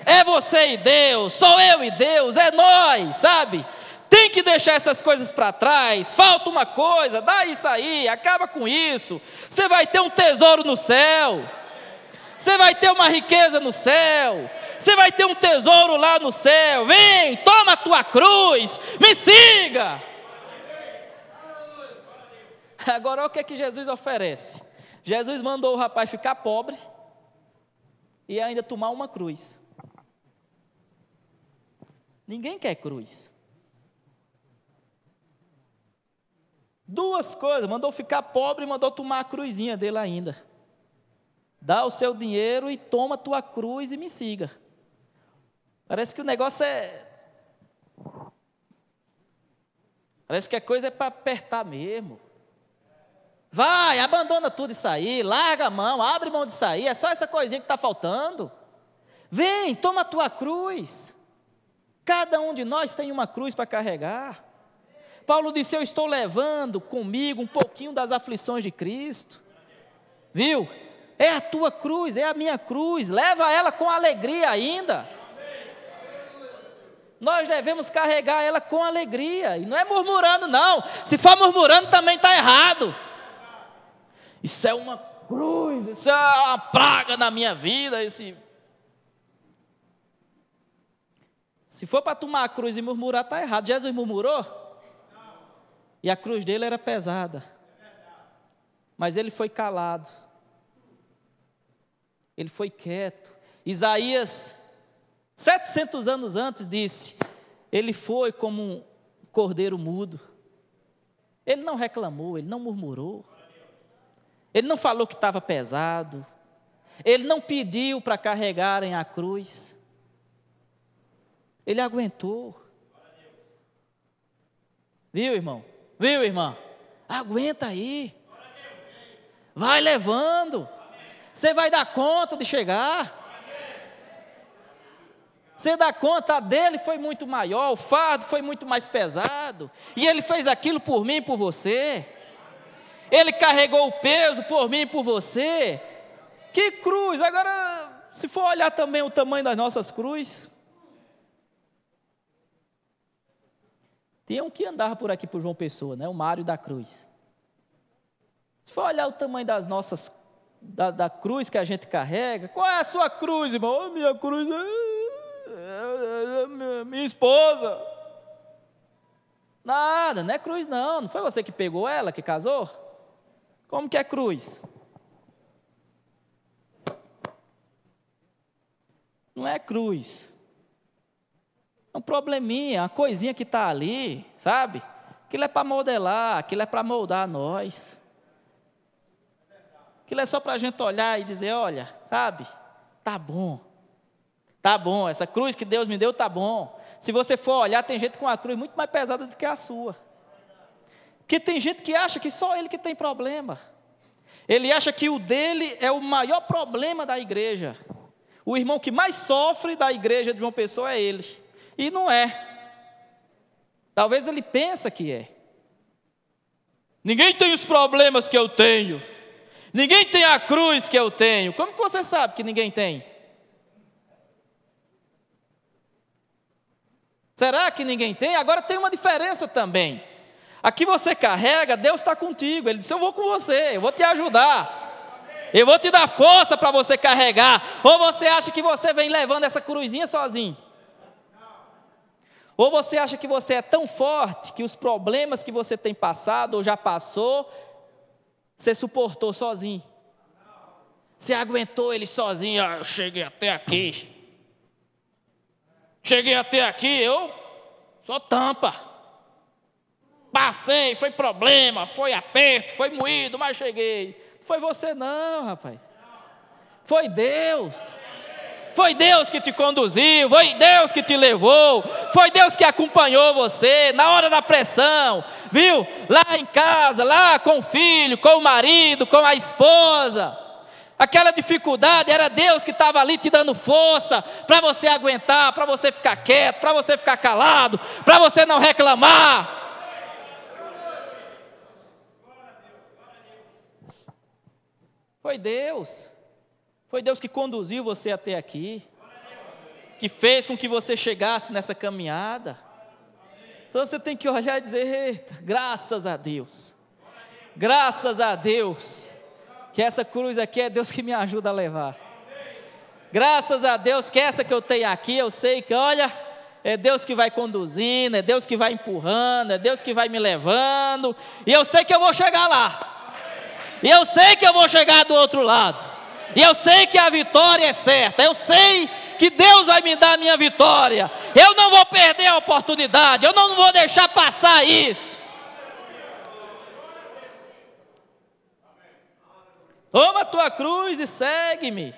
S1: é você e Deus, sou eu e Deus, é nós, sabe? Tem que deixar essas coisas para trás. Falta uma coisa, dá isso aí, acaba com isso. Você vai ter um tesouro no céu, você vai ter uma riqueza no céu, você vai ter um tesouro lá no céu. Vem, toma a tua cruz, me siga. Agora olha o que é que Jesus oferece. Jesus mandou o rapaz ficar pobre e ainda tomar uma cruz. Ninguém quer cruz. Duas coisas, mandou ficar pobre e mandou tomar a cruzinha dele ainda. Dá o seu dinheiro e toma a tua cruz e me siga. Parece que o negócio parece que a coisa é para apertar mesmo. Vai, abandona tudo isso aí, larga a mão, abre mão disso aí, é só essa coisinha que está faltando. Vem, toma a tua cruz. Cada um de nós tem uma cruz para carregar. Paulo disse, eu estou levando comigo um pouquinho das aflições de Cristo. Viu? É a tua cruz, é a minha cruz, leva ela com alegria ainda. Nós devemos carregar ela com alegria, e não é murmurando não, se for murmurando também está errado. Isso é uma cruz, isso é uma praga na minha vida. Se for para tomar a cruz e murmurar, está errado. Jesus murmurou? E a cruz dele era pesada, mas ele foi calado, ele foi quieto. Isaías, 700 anos antes, disse, ele foi como um cordeiro mudo, ele não reclamou, ele não murmurou, ele não falou que estava pesado, ele não pediu para carregarem a cruz, ele aguentou. Viu, irmão? Viu, irmã? Aguenta aí. Vai levando. Você vai dar conta de chegar. Você dá conta, a dele foi muito maior, o fardo foi muito mais pesado. E ele fez aquilo por mim e por você. Ele carregou o peso por mim e por você. Que cruz! Agora, se for olhar também o tamanho das nossas cruzes. Tinha um que andava por aqui por João Pessoa, né? O Mário da Cruz. Se for olhar o tamanho das nossas, da cruz que a gente carrega, qual é a sua cruz, irmão? Minha cruz é minha esposa. Nada, não é cruz não. Não foi você que pegou ela, que casou? Como que é cruz? Não é cruz. É um probleminha, uma coisinha que está ali, sabe? Aquilo é para modelar, aquilo é para moldar nós. Aquilo é só para a gente olhar e dizer, olha, sabe? Tá bom, essa cruz que Deus me deu tá bom. Se você for olhar, tem gente com a cruz muito mais pesada do que a sua. Porque tem gente que acha que só ele que tem problema. Ele acha que o dele é o maior problema da igreja. O irmão que mais sofre da igreja de uma pessoa é ele. E não é. Talvez ele pense que é. Ninguém tem os problemas que eu tenho. Ninguém tem a cruz que eu tenho. Como que você sabe que ninguém tem? Será que ninguém tem? Agora tem uma diferença também. Aqui você carrega, Deus está contigo. Ele disse, eu vou com você, eu vou te ajudar. Eu vou te dar força para você carregar. Ou você acha que você vem levando essa cruzinha sozinho? Ou você acha que você é tão forte que os problemas que você tem passado ou já passou, você suportou sozinho? Você aguentou ele sozinho? Eu cheguei até aqui. Cheguei até aqui, eu sou tampa. Passei, foi problema, foi aperto, foi moído, mas cheguei. Não foi você não, rapaz. Foi Deus. Foi Deus que te conduziu, foi Deus que te levou, foi Deus que acompanhou você na hora da pressão, viu? Lá em casa, lá com o filho, com o marido, com a esposa. Aquela dificuldade, era Deus que estava ali te dando força para você aguentar, para você ficar quieto, para você ficar calado, para você não reclamar. Foi Deus que conduziu você até aqui, que fez com que você chegasse nessa caminhada. Então você tem que olhar e dizer, eita, graças a Deus, que essa cruz aqui é Deus que me ajuda a levar. Graças a Deus que essa que eu tenho aqui, eu sei que, olha, é Deus que vai conduzindo, é Deus que vai empurrando, é Deus que vai me levando, e eu sei que eu vou chegar lá, e eu sei que eu vou chegar do outro lado, e eu sei que a vitória é certa, eu sei que Deus vai me dar a minha vitória, eu não vou perder a oportunidade, eu não vou deixar passar isso. Toma a tua cruz e segue-me.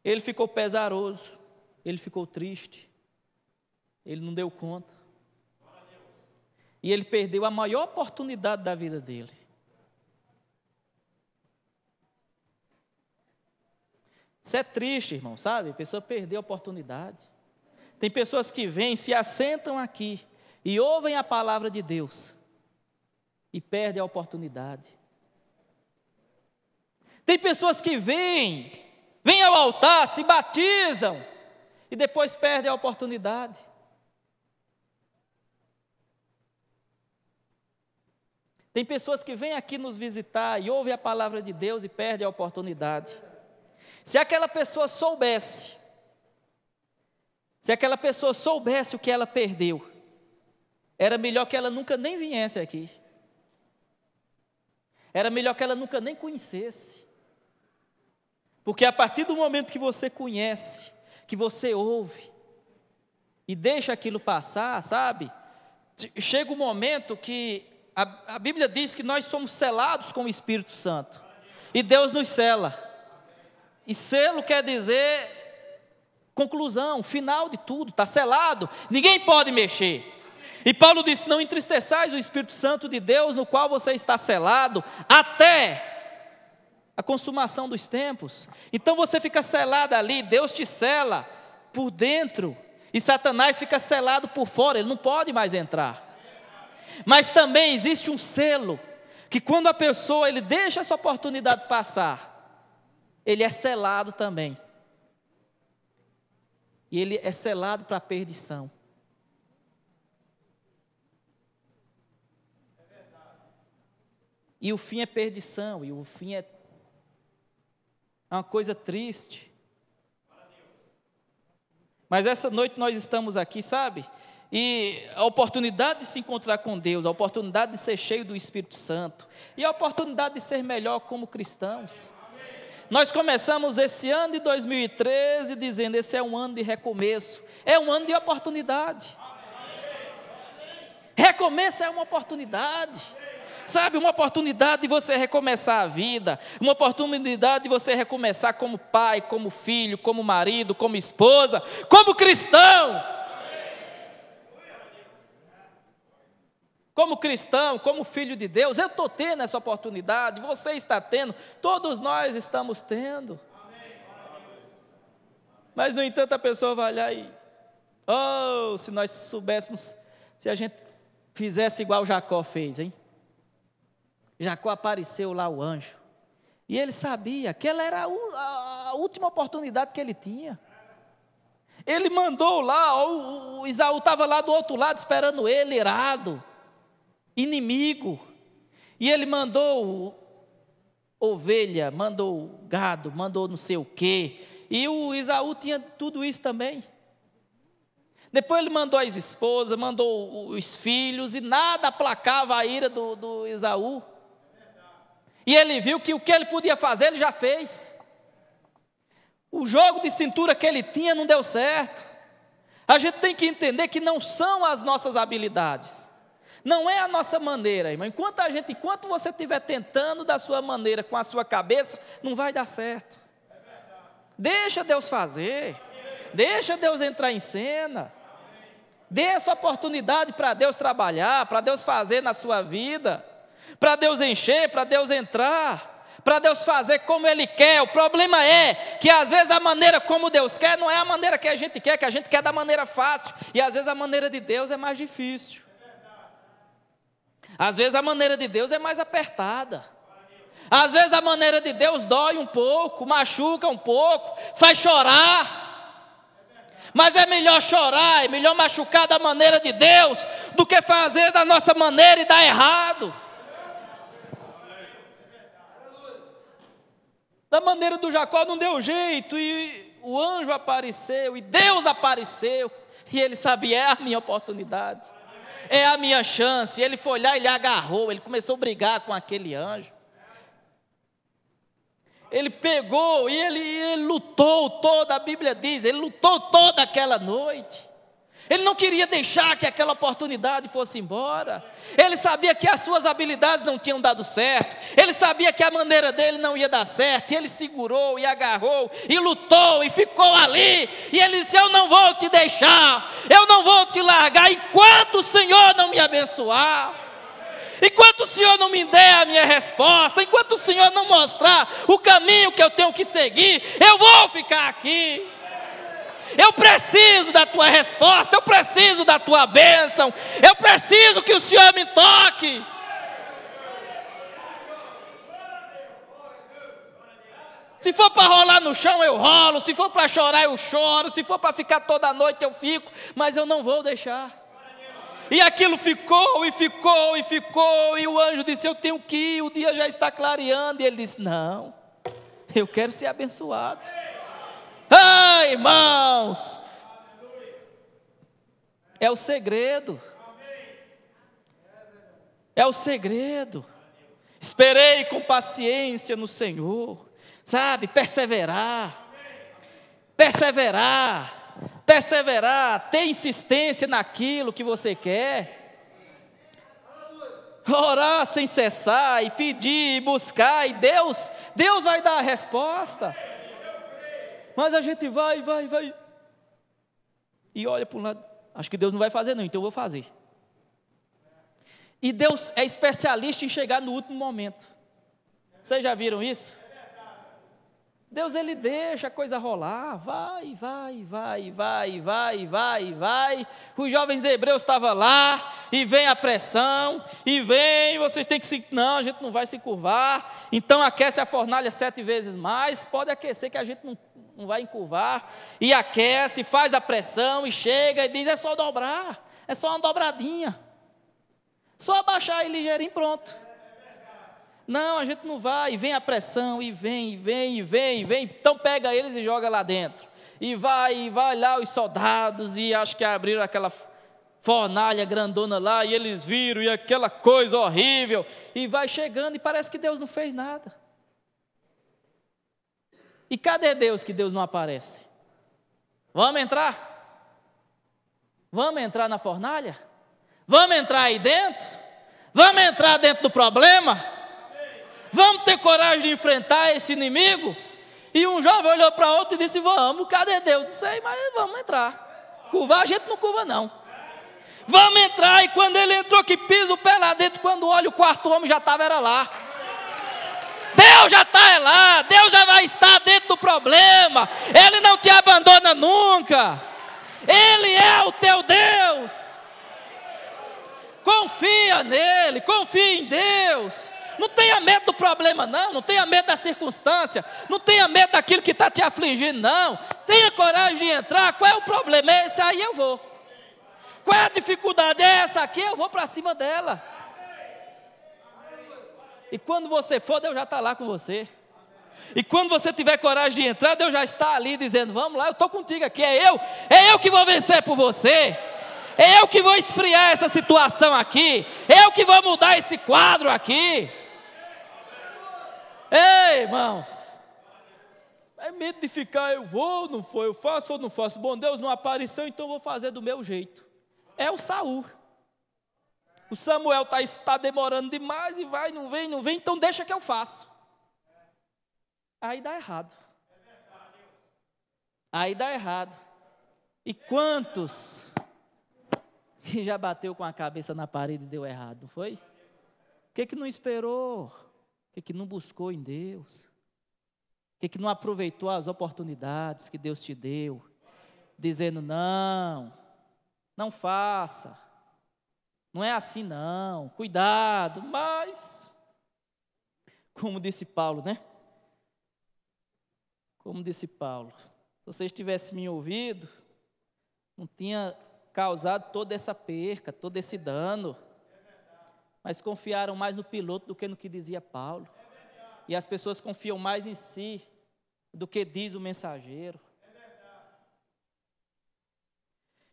S1: Ele ficou pesaroso, ele ficou triste, ele não deu conta. E ele perdeu a maior oportunidade da vida dele. Isso é triste, irmão, sabe? A pessoa perdeu a oportunidade. Tem pessoas que vêm, se assentam aqui e ouvem a palavra de Deus e perdem a oportunidade. Tem pessoas que vêm ao altar, se batizam e depois perdem a oportunidade. Tem pessoas que vêm aqui nos visitar e ouvem a palavra de Deus e perdem a oportunidade. Se aquela pessoa soubesse o que ela perdeu, era melhor que ela nunca nem viesse aqui. Era melhor que ela nunca nem conhecesse. Porque a partir do momento que você conhece, que você ouve, e deixa aquilo passar, sabe? Chega um momento que a Bíblia diz que nós somos selados com o Espírito Santo. E Deus nos sela. E selo quer dizer conclusão, final de tudo, está selado, ninguém pode mexer. E Paulo disse, não entristeçais o Espírito Santo de Deus, no qual você está selado, até a consumação dos tempos. Então você fica selado ali, Deus te sela por dentro, e Satanás fica selado por fora, ele não pode mais entrar. Mas também existe um selo, que quando a pessoa, ele deixa essa oportunidade passar, ele é selado também. E ele é selado para a perdição. E o fim é perdição, e o fim é uma coisa triste. Mas essa noite nós estamos aqui, sabe? E a oportunidade de se encontrar com Deus, a oportunidade de ser cheio do Espírito Santo, e a oportunidade de ser melhor como cristãos. Nós começamos esse ano de 2013 dizendo, esse é um ano de recomeço, é um ano de oportunidade. Recomeço é uma oportunidade, sabe, uma oportunidade de você recomeçar a vida, uma oportunidade de você recomeçar como pai, como filho, como marido, como esposa, como cristão. Como cristão, como filho de Deus, eu estou tendo essa oportunidade, você está tendo, todos nós estamos tendo. Mas, no entanto, a pessoa vai olhar e, se nós soubéssemos, se a gente fizesse igual Jacó fez, hein? Jacó apareceu lá o anjo, e ele sabia que ela era a última oportunidade que ele tinha. Ele mandou lá, o Esaú estava lá do outro lado esperando ele, irado, inimigo, e ele mandou ovelha, mandou gado, mandou não sei o quê, e o Esaú tinha tudo isso também. Depois ele mandou as esposas, mandou os filhos, e nada aplacava a ira do Esaú. E ele viu que o que ele podia fazer, ele já fez. O jogo de cintura que ele tinha não deu certo. A gente tem que entender que não são as nossas habilidades, não é a nossa maneira, irmão. Enquanto você estiver tentando da sua maneira, com a sua cabeça, não vai dar certo. Deixa Deus fazer, deixa Deus entrar em cena, dê essa oportunidade para Deus trabalhar, para Deus fazer na sua vida, para Deus encher, para Deus entrar, para Deus fazer como Ele quer. O problema é que às vezes a maneira como Deus quer não é a maneira que a gente quer da maneira fácil, e às vezes a maneira de Deus é mais difícil. Às vezes a maneira de Deus é mais apertada. Às vezes a maneira de Deus dói um pouco, machuca um pouco, faz chorar. Mas é melhor chorar, é melhor machucar da maneira de Deus do que fazer da nossa maneira e dar errado. Da maneira do Jacó não deu jeito, e o anjo apareceu, e Deus apareceu, e ele sabia, é a minha oportunidade, é a minha chance. Ele foi lá e ele agarrou, ele começou a brigar com aquele anjo. Ele pegou e ele lutou toda, a Bíblia diz, ele lutou toda aquela noite. Ele não queria deixar que aquela oportunidade fosse embora. Ele sabia que as suas habilidades não tinham dado certo. Ele sabia que a maneira dele não ia dar certo. E ele segurou e agarrou e lutou e ficou ali. E ele disse, eu não vou te deixar, eu não vou te largar enquanto o Senhor não me abençoar. Enquanto o Senhor não me der a minha resposta, enquanto o Senhor não mostrar o caminho que eu tenho que seguir, eu vou ficar aqui. Eu preciso da tua resposta, eu preciso da tua bênção, eu preciso que o Senhor me toque. Se for para rolar no chão, eu rolo, se for para chorar, eu choro, se for para ficar toda noite, eu fico, mas eu não vou deixar. E aquilo ficou, e ficou, e ficou, e o anjo disse, eu tenho que ir, o dia já está clareando, e ele disse, não, eu quero ser abençoado. Ai, irmãos, é o segredo, é o segredo. Esperei com paciência no Senhor, sabe, perseverar, ter insistência naquilo que você quer, orar sem cessar, e pedir, e buscar, e Deus vai dar a resposta. Mas a gente vai, e olha para um lado, acho que Deus não vai fazer não, então eu vou fazer. E Deus é especialista em chegar no último momento. Vocês já viram isso? Deus, Ele deixa a coisa rolar, vai. Os jovens hebreus estavam lá, e vem a pressão, e vem, vocês têm que se... Não, a gente não vai se curvar, então aquece a fornalha 7 vezes mais, pode aquecer que a gente não vai encurvar, e aquece, faz a pressão, e chega, e diz, é só dobrar, é só uma dobradinha, só abaixar e ligeirinho, pronto. Não, a gente não vai, e vem a pressão, e vem, então pega eles e joga lá dentro, e vai lá os soldados, e acho que abriram fornalha grandona lá, e eles viram, e aquela coisa horrível, e vai chegando, e parece que Deus não fez nada. E cadê Deus que Deus não aparece? Vamos entrar? Vamos entrar na fornalha? Vamos entrar aí dentro? Vamos entrar dentro do problema? Vamos ter coragem de enfrentar esse inimigo? E um jovem olhou para outro e disse: vamos, cadê Deus? Não sei, mas vamos entrar. Curvar a gente não curva não. Vamos entrar. E quando ele entrou, que pisa o pé lá dentro, quando olha, o quarto homem já estava lá. Deus já está lá, Deus já vai estar dentro do problema. Ele não te abandona nunca. Ele é o teu Deus. Confia nele, confia em Deus. Não tenha medo do problema não, não tenha medo da circunstância, não tenha medo daquilo que está te afligindo não. Tenha coragem de entrar. Qual é o problema? Esse aí eu vou. Qual é a dificuldade? É essa aqui, eu vou para cima dela. E quando você for, Deus já está lá com você. E quando você tiver coragem de entrar, Deus já está ali dizendo: vamos lá, eu estou contigo aqui, é eu que vou vencer por você. É eu que vou esfriar essa situação aqui. É eu que vou mudar esse quadro aqui. Ei, irmãos, é medo de ficar, eu vou, não vou, eu faço ou não faço. Bom, Deus não apareceu, então eu vou fazer do meu jeito. É o Saul. O Samuel está demorando demais e vai, não vem, então deixa que eu faço. Aí dá errado. Aí dá errado. E quantos já bateu com a cabeça na parede e deu errado, não foi? Por que não esperou? Por que não buscou em Deus? Por que não aproveitou as oportunidades que Deus te deu? Dizendo: não faça. Não é assim não, cuidado. Mas, como disse Paulo, né? Como disse Paulo, se vocês tivessem me ouvido, não tinha causado toda essa perca, todo esse dano. Mas confiaram mais no piloto do que no que dizia Paulo. E as pessoas confiam mais em si do que diz o mensageiro.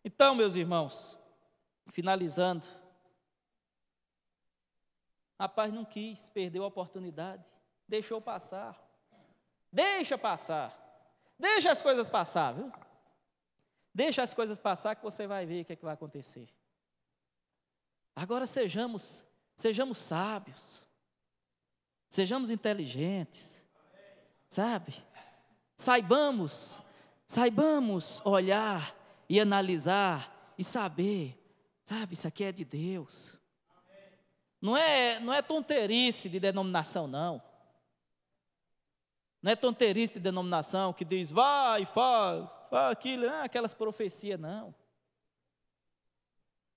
S1: Então, meus irmãos, finalizando, rapaz não quis, perdeu a oportunidade, deixou passar. Deixa passar. Deixa as coisas passar, viu? Deixa as coisas passar que você vai ver o que é que vai acontecer. Agora sejamos sábios. Sejamos inteligentes. Sabe? Saibamos olhar e analisar e saber, sabe, isso aqui é de Deus. Não é tonterice de denominação, não. Não é tonterice de denominação que diz: vai, faz aquilo, aquelas profecias, não.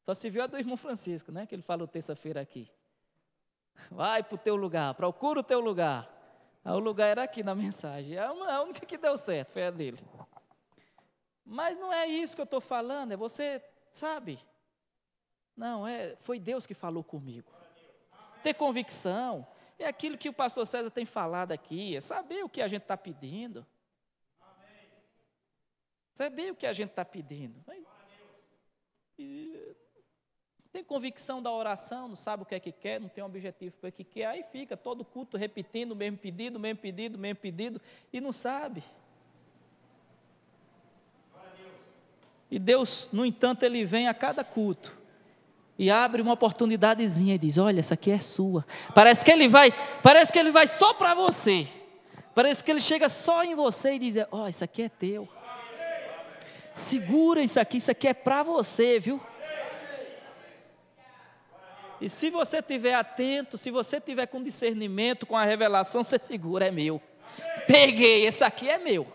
S1: Só se viu a do irmão Francisco, né, que ele falou terça-feira aqui. Vai para o teu lugar, procura o teu lugar. O lugar era aqui na mensagem. A única que deu certo foi a dele. Mas não é isso que eu estou falando, é você, sabe? Não, foi Deus que falou comigo. Ter convicção, é aquilo que o pastor César tem falado aqui, é saber o que a gente está pedindo. Saber o que a gente está pedindo. Tem convicção da oração, não sabe o que é que quer, não tem um objetivo para o que quer, aí fica todo culto repetindo o mesmo pedido, e não sabe. E Deus, no entanto, Ele vem a cada culto e abre uma oportunidadezinha e diz: olha, essa aqui é sua. Parece que Ele vai só para você. Parece que Ele chega só em você e diz: ó, isso aqui é teu. Segura isso aqui é para você, viu? E se você estiver atento, se você estiver com discernimento, com a revelação, você segura, é meu. Peguei, esse aqui é meu.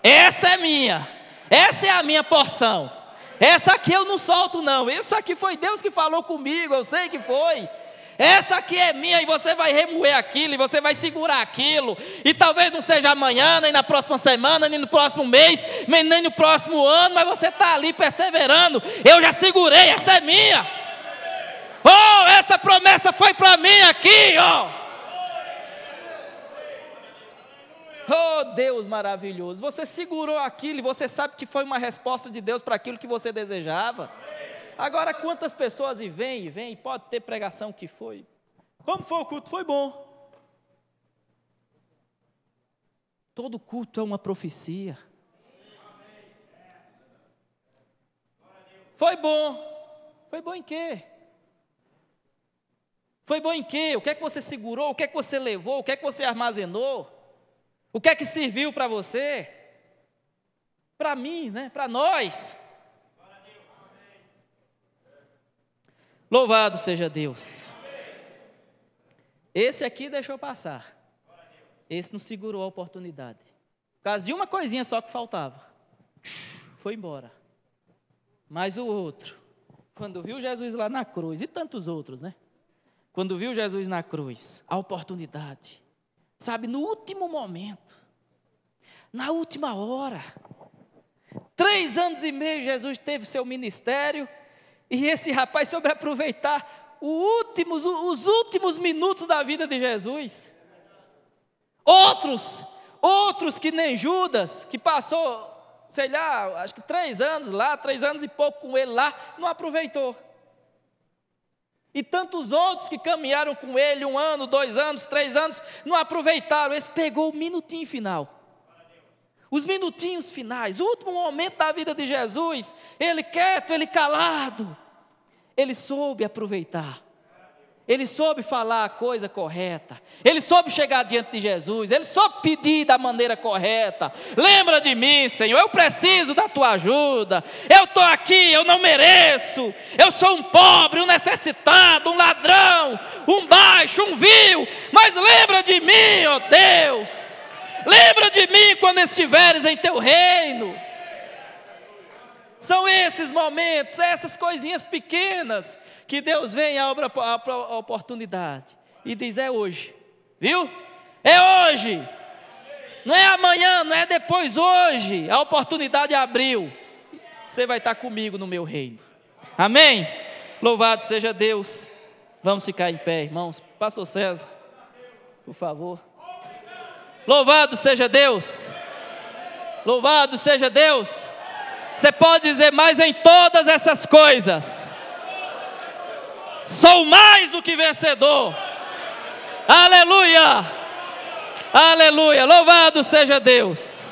S1: Essa é minha. Essa é a minha porção. Essa aqui eu não solto não. Essa aqui foi Deus que falou comigo, eu sei que foi. Essa aqui é minha e você vai remoer aquilo, e você vai segurar aquilo. E talvez não seja amanhã, nem na próxima semana, nem no próximo mês, nem no próximo ano, mas você está ali perseverando. Eu já segurei, essa é minha. Oh, essa promessa foi para mim aqui, ó. Oh, Deus maravilhoso. Você segurou aquilo e você sabe que foi uma resposta de Deus para aquilo que você desejava. Agora, quantas pessoas vêm, pode ter pregação que foi. Como foi o culto? Foi bom. Todo culto é uma profecia. Foi bom. Foi bom em quê? Foi bom em quê? O que é que você segurou? O que é que você levou? O que é que você armazenou? O que é que serviu para você? Para mim, né? Para nós. Louvado seja Deus. Esse aqui deixou passar. Esse não segurou a oportunidade. Por causa de uma coisinha só que faltava. Foi embora. Mas o outro, quando viu Jesus lá na cruz, e tantos outros, né? Quando viu Jesus na cruz, a oportunidade. Sabe, no último momento. Na última hora. 3 anos e meio Jesus teve seu ministério. E esse rapaz soube aproveitar os últimos minutos da vida de Jesus. Outros que nem Judas, que passou, sei lá, acho que 3 anos lá, 3 anos e pouco com ele lá, não aproveitou. E tantos outros que caminharam com ele 1 ano, 2 anos, 3 anos, não aproveitaram. Esse pegou o minutinho final. Os minutinhos finais, o último momento da vida de Jesus, ele quieto, ele calado, ele soube aproveitar, ele soube falar a coisa correta, ele soube chegar diante de Jesus, ele soube pedir da maneira correta. Lembra de mim, Senhor, eu preciso da tua ajuda, eu estou aqui, eu não mereço, eu sou um pobre, um necessitado, um ladrão, um baixo, um vil, mas lembra de mim, ó Deus. Lembra de mim quando estiveres em teu reino. São esses momentos, essas coisinhas pequenas, que Deus vem e abre a oportunidade e diz: é hoje, viu? É hoje, não é amanhã, não é depois, hoje. A oportunidade abriu, você vai estar comigo no meu reino. Amém? Louvado seja Deus. Vamos ficar em pé, irmãos. Pastor César, por favor. Louvado seja Deus. Louvado seja Deus. Você pode dizer: mas em todas essas coisas sou mais do que vencedor. Aleluia. Aleluia. Louvado seja Deus.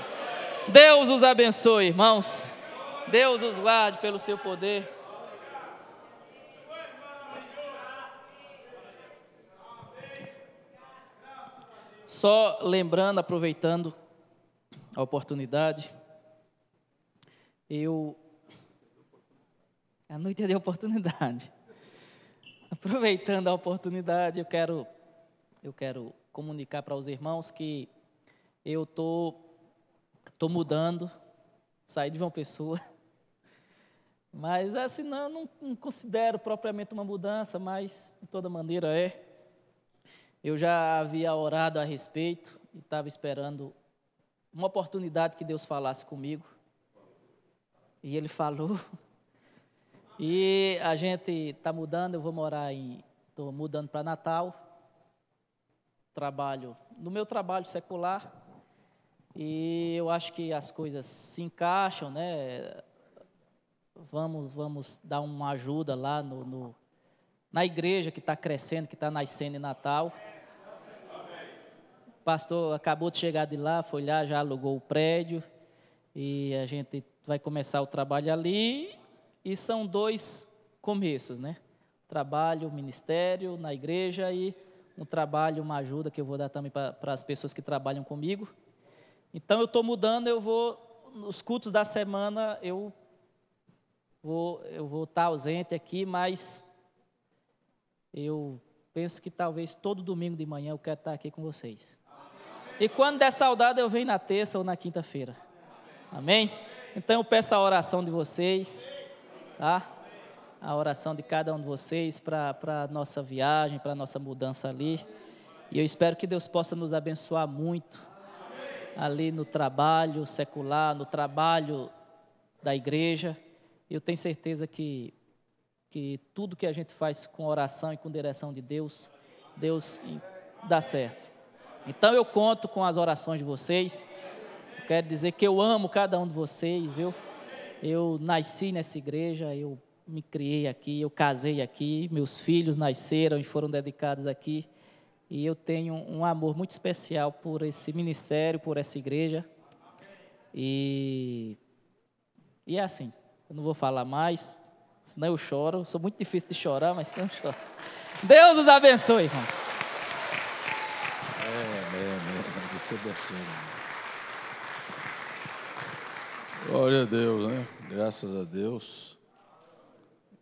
S1: Deus os abençoe, irmãos. Deus os guarde pelo seu poder. Só lembrando, aproveitando a oportunidade, eu não entendi a oportunidade. Aproveitando a oportunidade, eu quero comunicar para os irmãos que eu tô mudando, saí de João Pessoa, mas assim não considero propriamente uma mudança, mas de toda maneira é. Eu já havia orado a respeito e estava esperando uma oportunidade que Deus falasse comigo. E Ele falou. E a gente está mudando, estou mudando para Natal. Trabalho no meu trabalho secular. E eu acho que as coisas se encaixam, né? Vamos dar uma ajuda lá na igreja que está crescendo, que está nascendo em Natal. O pastor acabou de chegar de lá, foi lá, já alugou o prédio e a gente vai começar o trabalho ali. E são 2 começos, né? Trabalho, ministério na igreja e um trabalho, uma ajuda que eu vou dar também para as pessoas que trabalham comigo. Então eu estou mudando, nos cultos da semana eu vou estar ausente aqui, mas eu penso que talvez todo domingo de manhã eu quero estar aqui com vocês. E quando der saudade, eu venho na terça ou na quinta-feira. Amém? Então eu peço a oração de vocês, tá? A oração de cada um de vocês para a nossa viagem, para a nossa mudança ali. E eu espero que Deus possa nos abençoar muito ali no trabalho secular, no trabalho da igreja. Eu tenho certeza que tudo que a gente faz com oração e com direção de Deus, Deus dá certo. Então eu conto com as orações de vocês. Eu quero dizer que eu amo cada um de vocês, viu? Eu nasci nessa igreja, eu me criei aqui, eu casei aqui, meus filhos nasceram e foram dedicados aqui. E eu tenho um amor muito especial por esse ministério, por essa igreja. E é assim, eu não vou falar mais, senão eu choro. Sou muito difícil de chorar, mas não choro. Deus os abençoe, irmãos.
S2: Amém. Deus te abençoe. Glória a Deus, né? Graças a Deus.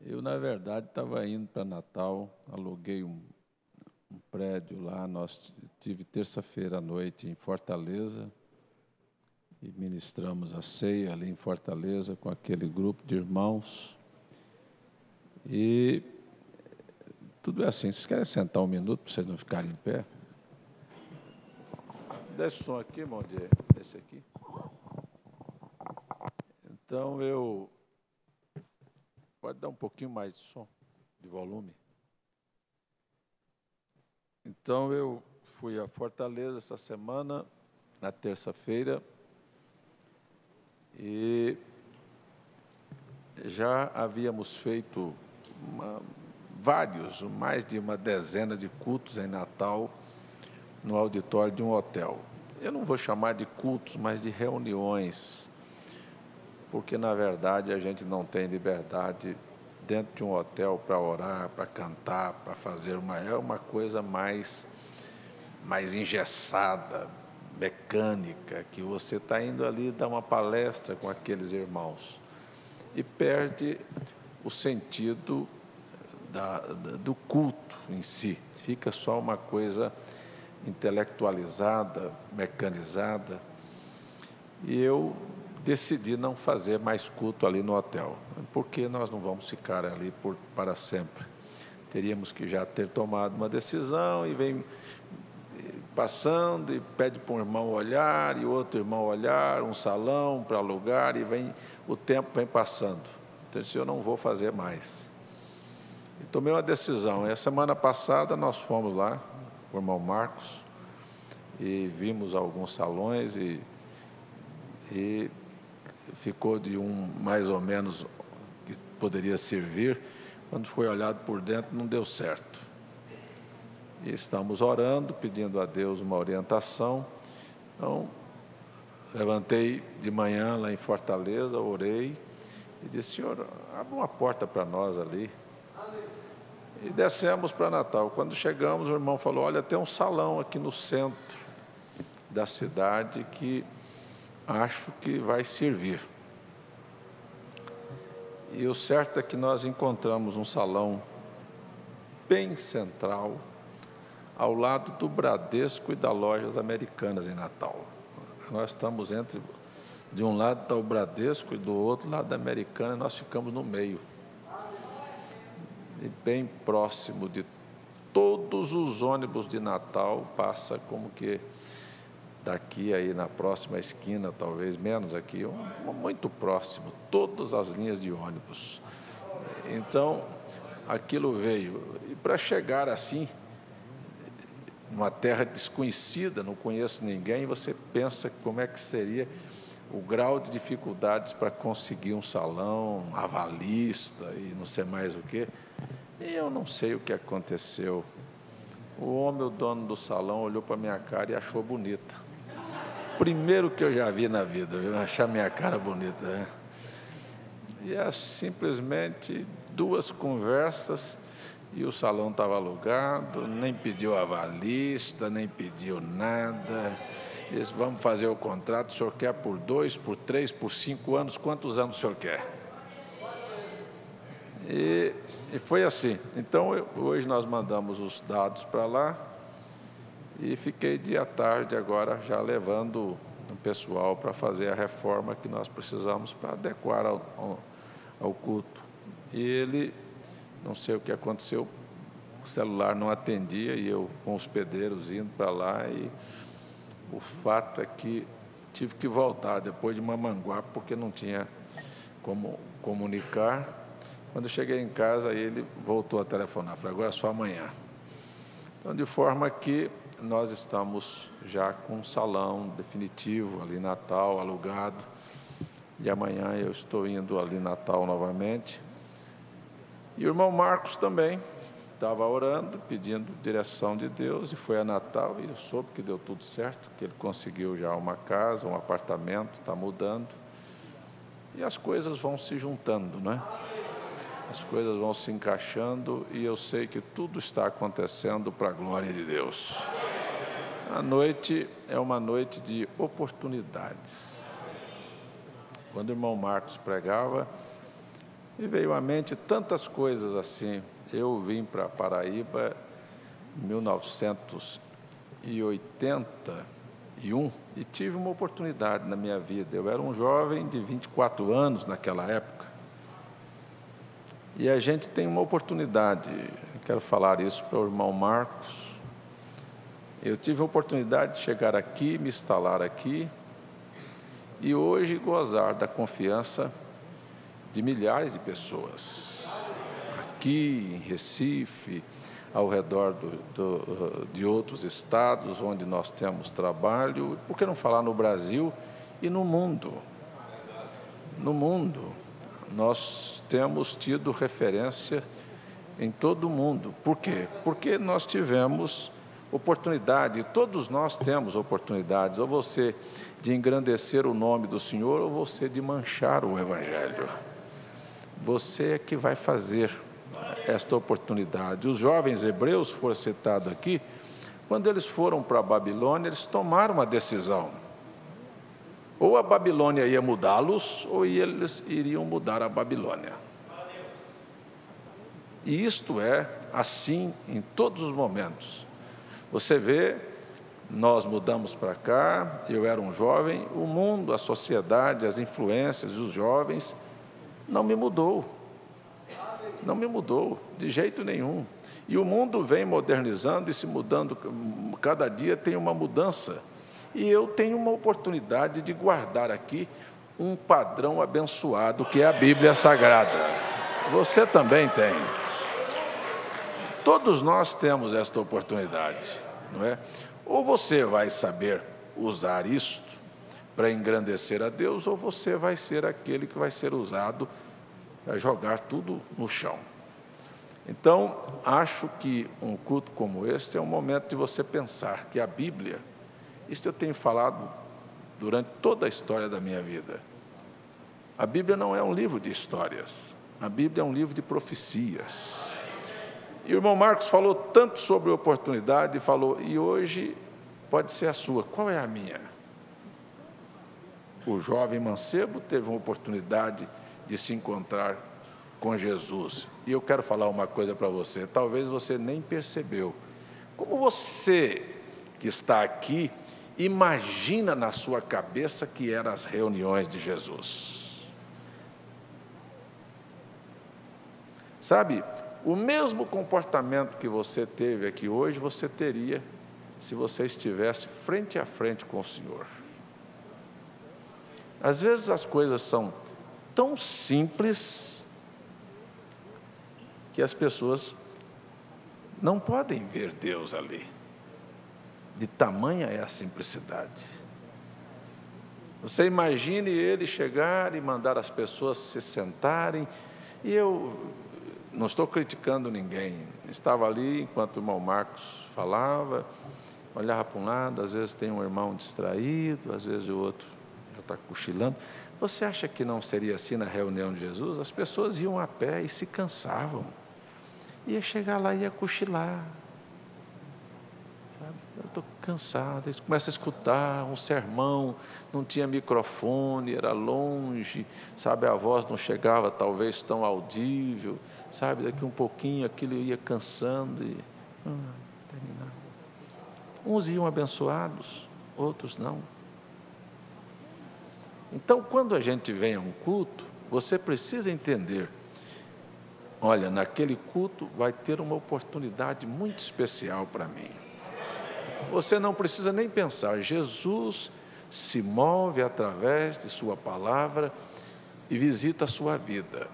S2: Eu, na verdade, estava indo para Natal, aluguei um prédio lá. Nós tive terça-feira à noite em Fortaleza e ministramos a ceia ali em Fortaleza com aquele grupo de irmãos. E tudo é assim. Vocês querem sentar um minuto para vocês não ficarem em pé? Dá esse som aqui, irmão, esse aqui. Então, pode dar um pouquinho mais de som, de volume. Então, eu fui a Fortaleza essa semana, na terça-feira, e já havíamos feito mais de uma dezena de cultos em Natal, no auditório de um hotel. Eu não vou chamar de cultos, mas de reuniões, porque, na verdade, a gente não tem liberdade dentro de um hotel para orar, para cantar, para fazer uma coisa mais engessada, mecânica, que você está indo ali dar uma palestra com aqueles irmãos e perde o sentido do culto em si. Fica só uma coisa intelectualizada, mecanizada, e eu decidi não fazer mais culto ali no hotel, porque nós não vamos ficar ali para sempre. Teríamos que já ter tomado uma decisão e vem passando e pede para um irmão olhar e outro irmão olhar, um salão para alugar e o tempo vem passando. Então, eu disse, eu não vou fazer mais. E tomei uma decisão. E a semana passada nós fomos lá, com o irmão Marcos, e vimos alguns salões e ficou de um mais ou menos que poderia servir. Quando foi olhado por dentro, não deu certo. E estamos orando, pedindo a Deus uma orientação. Então, levantei de manhã lá em Fortaleza, orei e disse, Senhor, abre uma porta para nós ali. E descemos para Natal. Quando chegamos, o irmão falou, olha, tem um salão aqui no centro da cidade que acho que vai servir. E o certo é que nós encontramos um salão bem central, ao lado do Bradesco e das Lojas Americanas em Natal. Nós estamos de um lado está o Bradesco e do outro lado da Americana, e nós ficamos no meio. E bem próximo de todos os ônibus de Natal, passa como que daqui aí na próxima esquina, talvez menos aqui, muito próximo, todas as linhas de ônibus. Então, aquilo veio. E para chegar assim, numa terra desconhecida, não conheço ninguém, você pensa como é que seria o grau de dificuldades para conseguir um salão, avalista e não sei mais o quê. E eu não sei o que aconteceu. O homem, o dono do salão, olhou para a minha cara e achou bonita. Primeiro que eu já vi na vida, eu achar minha cara bonita. Né? E é simplesmente 2 conversas e o salão estava alugado, nem pediu avalista, nem pediu nada. Eles vamos fazer o contrato, o senhor quer por 2, por 3, por 5 anos, quantos anos o senhor quer? E foi assim. Então, hoje nós mandamos os dados para lá e fiquei dia à tarde agora já levando o pessoal para fazer a reforma que nós precisamos para adequar ao culto. E ele, não sei o que aconteceu, o celular não atendia e eu com os pedreiros indo para lá e o fato é que tive que voltar depois de Mamanguape porque não tinha como comunicar. Quando eu cheguei em casa, ele voltou a telefonar, falei, agora é só amanhã. Então, de forma que nós estamos já com um salão definitivo ali em Natal, alugado, e amanhã eu estou indo ali em Natal novamente, E o irmão Marcos também estava orando, pedindo direção de Deus, e foi a Natal, e eu soube que deu tudo certo, que ele conseguiu já uma casa, um apartamento, está mudando. E as coisas vão se juntando, né? As coisas vão se encaixando, e eu sei que tudo está acontecendo para a glória de Deus. A noite é uma noite de oportunidades. Quando o irmão Marcos pregava, me veio à mente tantas coisas assim. Eu vim para Paraíba em 1981 e tive uma oportunidade na minha vida. Eu era um jovem de 24 anos naquela época. E a gente tem uma oportunidade, eu quero falar isso para o irmão Marcos. Eu tive a oportunidade de chegar aqui, me instalar aqui, e hoje gozar da confiança de milhares de pessoas. Aqui em Recife, ao redor de outros estados onde nós temos trabalho, por que não falar no Brasil e no mundo? No mundo, nós temos tido referência em todo o mundo. Por quê? Porque nós tivemos oportunidade, todos nós temos oportunidades, ou você de engrandecer o nome do Senhor, ou você de manchar o Evangelho. Você é que vai fazer esta oportunidade. Os jovens hebreus, foram citados aqui, quando eles foram para a Babilônia, eles tomaram uma decisão. Ou a Babilônia ia mudá-los, ou eles iriam mudar a Babilônia. E isto é assim em todos os momentos. Você vê, nós mudamos para cá, eu era um jovem, o mundo, a sociedade, as influências, os jovens, não me mudou. Não me mudou, de jeito nenhum. E o mundo vem modernizando e se mudando, cada dia tem uma mudança. E eu tenho uma oportunidade de guardar aqui um padrão abençoado, que é a Bíblia Sagrada. Você também tem. Todos nós temos esta oportunidade, não é? Ou você vai saber usar isto para engrandecer a Deus, ou você vai ser aquele que vai ser usado para jogar tudo no chão. Então, acho que um culto como este é um momento de você pensar que a Bíblia, isso eu tenho falado durante toda a história da minha vida, a Bíblia não é um livro de histórias, a Bíblia é um livro de profecias. E o irmão Marcos falou tanto sobre oportunidade, falou, e hoje pode ser a sua. Qual é a minha? O jovem mancebo teve uma oportunidade de se encontrar com Jesus. E eu quero falar uma coisa para você, talvez você nem percebeu. Como você que está aqui, imagina na sua cabeça que eram as reuniões de Jesus. Sabe, o mesmo comportamento que você teve aqui hoje, você teria se você estivesse frente a frente com o Senhor. Às vezes as coisas são tão simples que as pessoas não podem ver Deus ali. De tamanha é a simplicidade. Você imagine ele chegar e mandar as pessoas se sentarem, e eu não estou criticando ninguém, estava ali enquanto o irmão Marcos falava, olhava para um lado, às vezes tem um irmão distraído, às vezes o outro já está cochilando. Você acha que não seria assim na reunião de Jesus? As pessoas iam a pé e se cansavam, ia chegar lá e ia cochilar. Eu estou cansado. Eles começam a escutar um sermão, não tinha microfone, era longe, sabe, a voz não chegava talvez tão audível, sabe, daqui um pouquinho aquilo ia cansando e terminava. Uns iam abençoados, outros não. Então, quando a gente vem a um culto, você precisa entender, olha, naquele culto vai ter uma oportunidade muito especial para mim. Você não precisa nem pensar, Jesus se move através de sua palavra e visita a sua vida.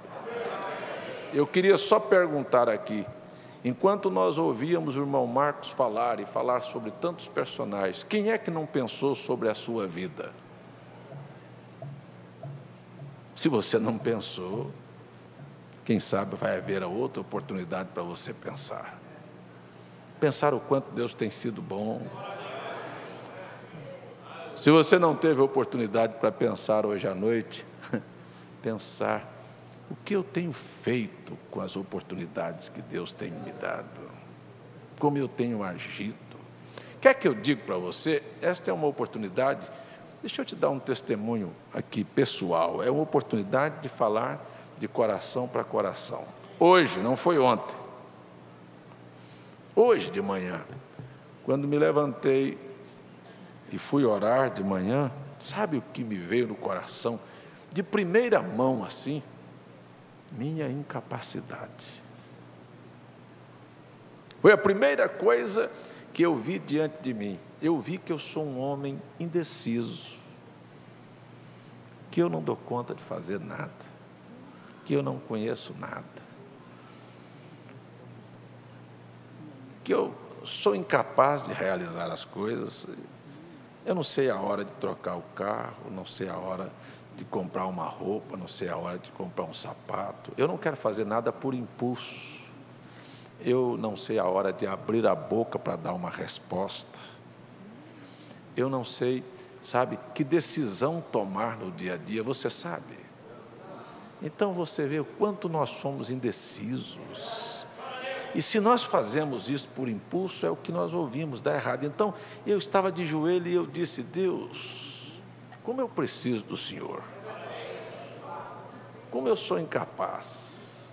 S2: Eu queria só perguntar aqui, enquanto nós ouvíamos o irmão Marcos falar sobre tantos personagens, quem é que não pensou sobre a sua vida? Se você não pensou, Quem sabe vai haver outra oportunidade para você pensar. Pensar o quanto Deus tem sido bom. Se você não teve oportunidade para pensar hoje à noite, pensar o que eu tenho feito com as oportunidades que Deus tem me dado, como eu tenho agido. Quer que eu diga para você, esta é uma oportunidade, deixa eu te dar um testemunho aqui pessoal, é uma oportunidade de falar de coração para coração. Hoje, não foi ontem, hoje de manhã, quando me levantei e fui orar de manhã, sabe o que me veio no coração? De primeira mão assim, minha incapacidade. Foi a primeira coisa que eu vi diante de mim. Eu vi que eu sou um homem indeciso, que eu não dou conta de fazer nada, que eu não conheço nada, que eu sou incapaz de realizar as coisas. Eu não sei a hora de trocar o carro, não sei a hora de comprar uma roupa, não sei a hora de comprar um sapato. Eu não quero fazer nada por impulso. Eu não sei a hora de abrir a boca para dar uma resposta. Eu não sei, sabe, que decisão tomar no dia a dia, você sabe. Então você vê o quanto nós somos indecisos. E se nós fazemos isso por impulso, é o que nós ouvimos, dá errado. Então, eu estava de joelho e eu disse, Deus, como eu preciso do Senhor. Como eu sou incapaz.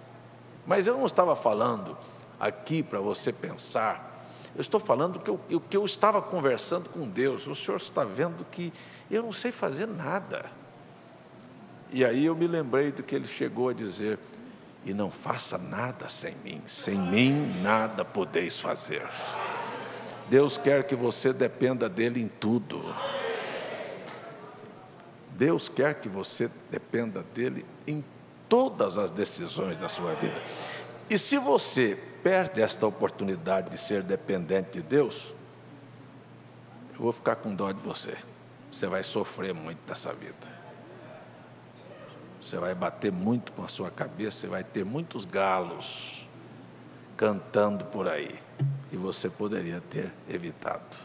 S2: Mas eu não estava falando aqui para você pensar. Eu estou falando que eu estava conversando com Deus. O Senhor está vendo que eu não sei fazer nada. E aí eu me lembrei do que ele chegou a dizer, e não faça nada sem mim nada podeis fazer. Deus quer que você dependa dele em tudo. Deus quer que você dependa dele em todas as decisões da sua vida. E se você perde esta oportunidade de ser dependente de Deus, eu vou ficar com dó de você. Você vai sofrer muito nessa vida. Você vai bater muito com a sua cabeça, você vai ter muitos galos cantando por aí, que você poderia ter evitado.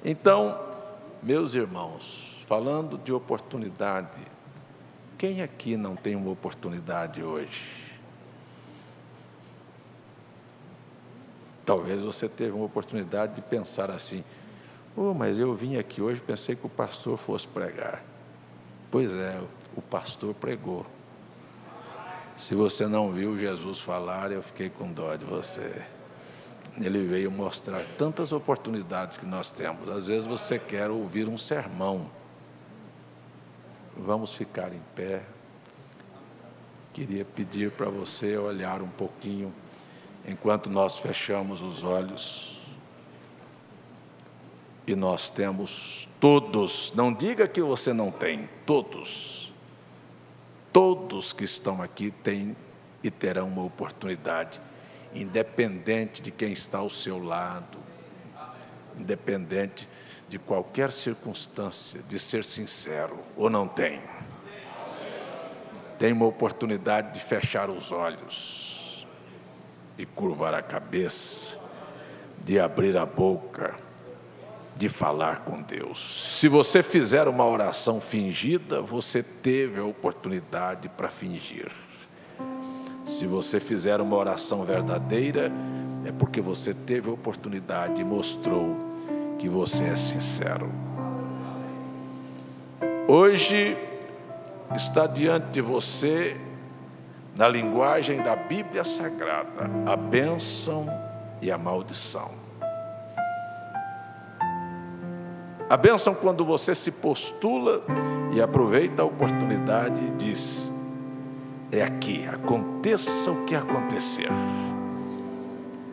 S2: Então, meus irmãos, falando de oportunidade, quem aqui não tem uma oportunidade hoje? Talvez você teve uma oportunidade de pensar assim, mas eu vim aqui hoje, pensei que o pastor fosse pregar. Pois é, o pastor pregou. Se você não viu Jesus falar, eu fiquei com dó de você. Ele veio mostrar tantas oportunidades que nós temos. Às vezes você quer ouvir um sermão. Vamos ficar em pé. Queria pedir para você olhar um pouquinho, enquanto nós fechamos os olhos. E nós temos todos, não diga que você não tem, todos que estão aqui têm e terão uma oportunidade, independente de quem está ao seu lado, independente de qualquer circunstância, de ser sincero, ou não tem. Tem uma oportunidade de fechar os olhos, de curvar a cabeça, de abrir a boca, de falar com Deus. Se você fizer uma oração fingida, você teve a oportunidade para fingir. Se você fizer uma oração verdadeira, é porque você teve a oportunidade e mostrou que você é sincero. Hoje está diante de você, na linguagem da Bíblia Sagrada, a bênção e a maldição. A bênção quando você se postula e aproveita a oportunidade e diz, é aqui, aconteça o que acontecer,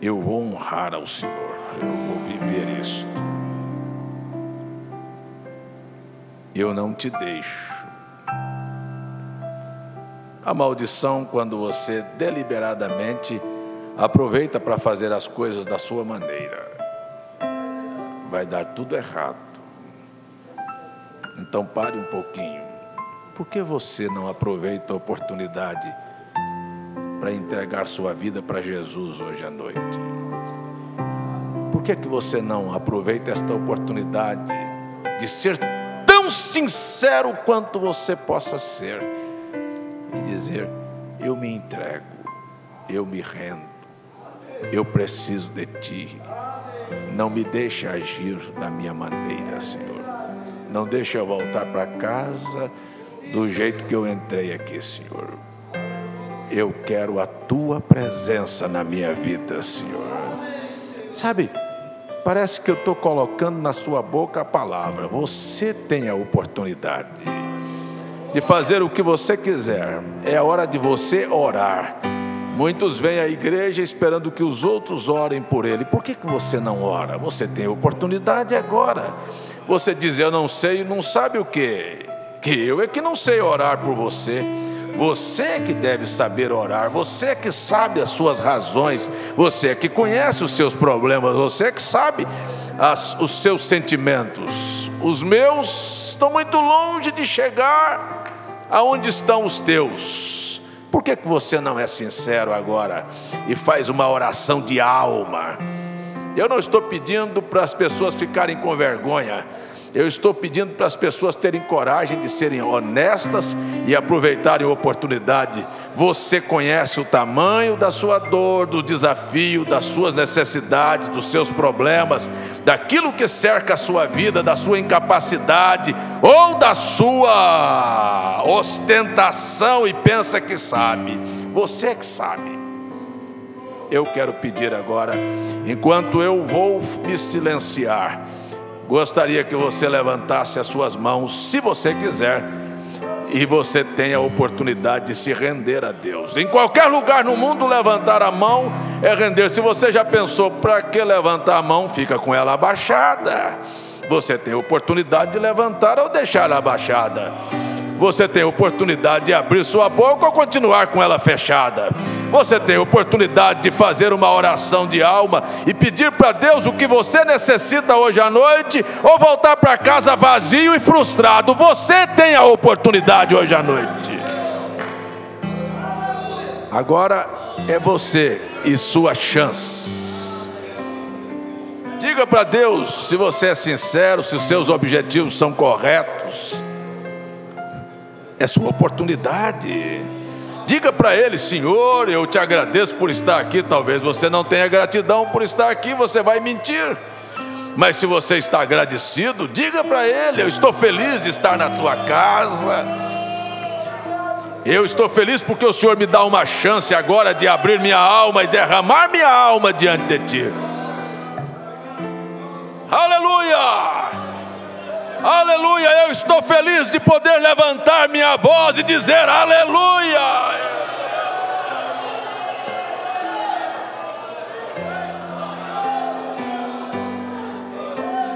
S2: eu vou honrar ao Senhor, eu vou viver isto. Eu não te deixo. A maldição quando você deliberadamente aproveita para fazer as coisas da sua maneira, vai dar tudo errado. Então pare um pouquinho. Por que você não aproveita a oportunidade para entregar sua vida para Jesus hoje à noite? Por que você não aproveita esta oportunidade de ser tão sincero quanto você possa ser e dizer: eu me entrego, eu me rendo, eu preciso de Ti, não me deixe agir da minha maneira, Senhor, não deixe eu voltar para casa do jeito que eu entrei aqui, Senhor. Eu quero a Tua presença na minha vida, Senhor. Sabe, parece que eu estou colocando na sua boca a palavra. Você tem a oportunidade de fazer o que você quiser. É a hora de você orar. Muitos vêm à igreja esperando que os outros orem por ele. Por que você não ora? Você tem a oportunidade agora. Você diz: eu não sei, não sabe o quê? Que eu é que não sei orar por você. Você é que deve saber orar, você é que sabe as suas razões, você é que conhece os seus problemas, você é que sabe os seus sentimentos. Os meus estão muito longe de chegar aonde estão os teus. Por que você não é sincero agora e faz uma oração de alma? Eu não estou pedindo para as pessoas ficarem com vergonha. Eu estou pedindo para as pessoas terem coragem de serem honestas e aproveitarem a oportunidade. Você conhece o tamanho da sua dor, do desafio, das suas necessidades, dos seus problemas, daquilo que cerca a sua vida, da sua incapacidade ou da sua ostentação e pensa que sabe. Você é que sabe. Eu quero pedir agora, enquanto eu vou me silenciar, gostaria que você levantasse as suas mãos, se você quiser, e você tem a oportunidade de se render a Deus. Em qualquer lugar no mundo, levantar a mão é render. Se você já pensou, para que levantar a mão? Fica com ela abaixada. Você tem a oportunidade de levantar ou deixar ela abaixada. Você tem a oportunidade de abrir sua boca ou continuar com ela fechada. Você tem a oportunidade de fazer uma oração de alma e pedir para Deus o que você necessita hoje à noite, ou voltar para casa vazio e frustrado. Você tem a oportunidade hoje à noite. Agora é você e sua chance. Diga para Deus se você é sincero, se os seus objetivos são corretos. É sua oportunidade. Diga para Ele: Senhor, eu te agradeço por estar aqui. Talvez você não tenha gratidão por estar aqui, você vai mentir. Mas se você está agradecido, diga para Ele: eu estou feliz de estar na tua casa. Eu estou feliz porque o Senhor me dá uma chance agora de abrir minha alma e derramar minha alma diante de Ti. Aleluia! Aleluia, eu estou feliz de poder levantar minha voz e dizer aleluia.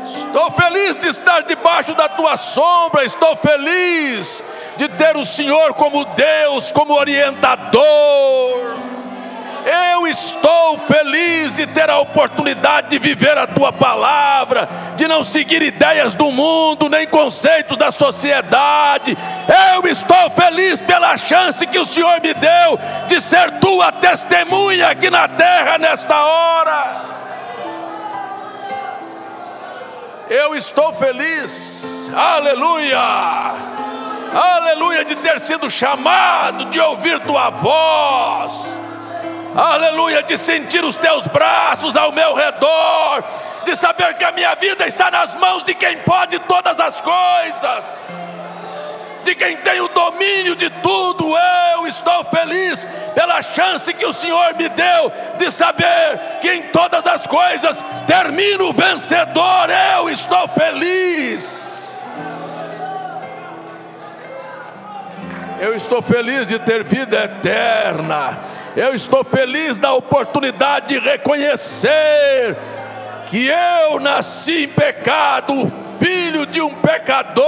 S2: Estou feliz de estar debaixo da tua sombra, estou feliz de ter o Senhor como Deus, como orientador. Eu estou feliz de ter a oportunidade de viver a Tua palavra, de não seguir ideias do mundo, nem conceitos da sociedade. Eu estou feliz pela chance que o Senhor me deu de ser Tua testemunha aqui na terra nesta hora. Eu estou feliz, aleluia, aleluia, de ter sido chamado, de ouvir Tua voz. Aleluia, de sentir os teus braços ao meu redor, de saber que a minha vida está nas mãos de quem pode todas as coisas, de quem tem o domínio de tudo. Eu estou feliz pela chance que o Senhor me deu de saber que em todas as coisas termino vencedor. Eu estou feliz. Eu estou feliz de ter vida eterna. Eu estou feliz da oportunidade de reconhecer que eu nasci em pecado, filho de um pecador,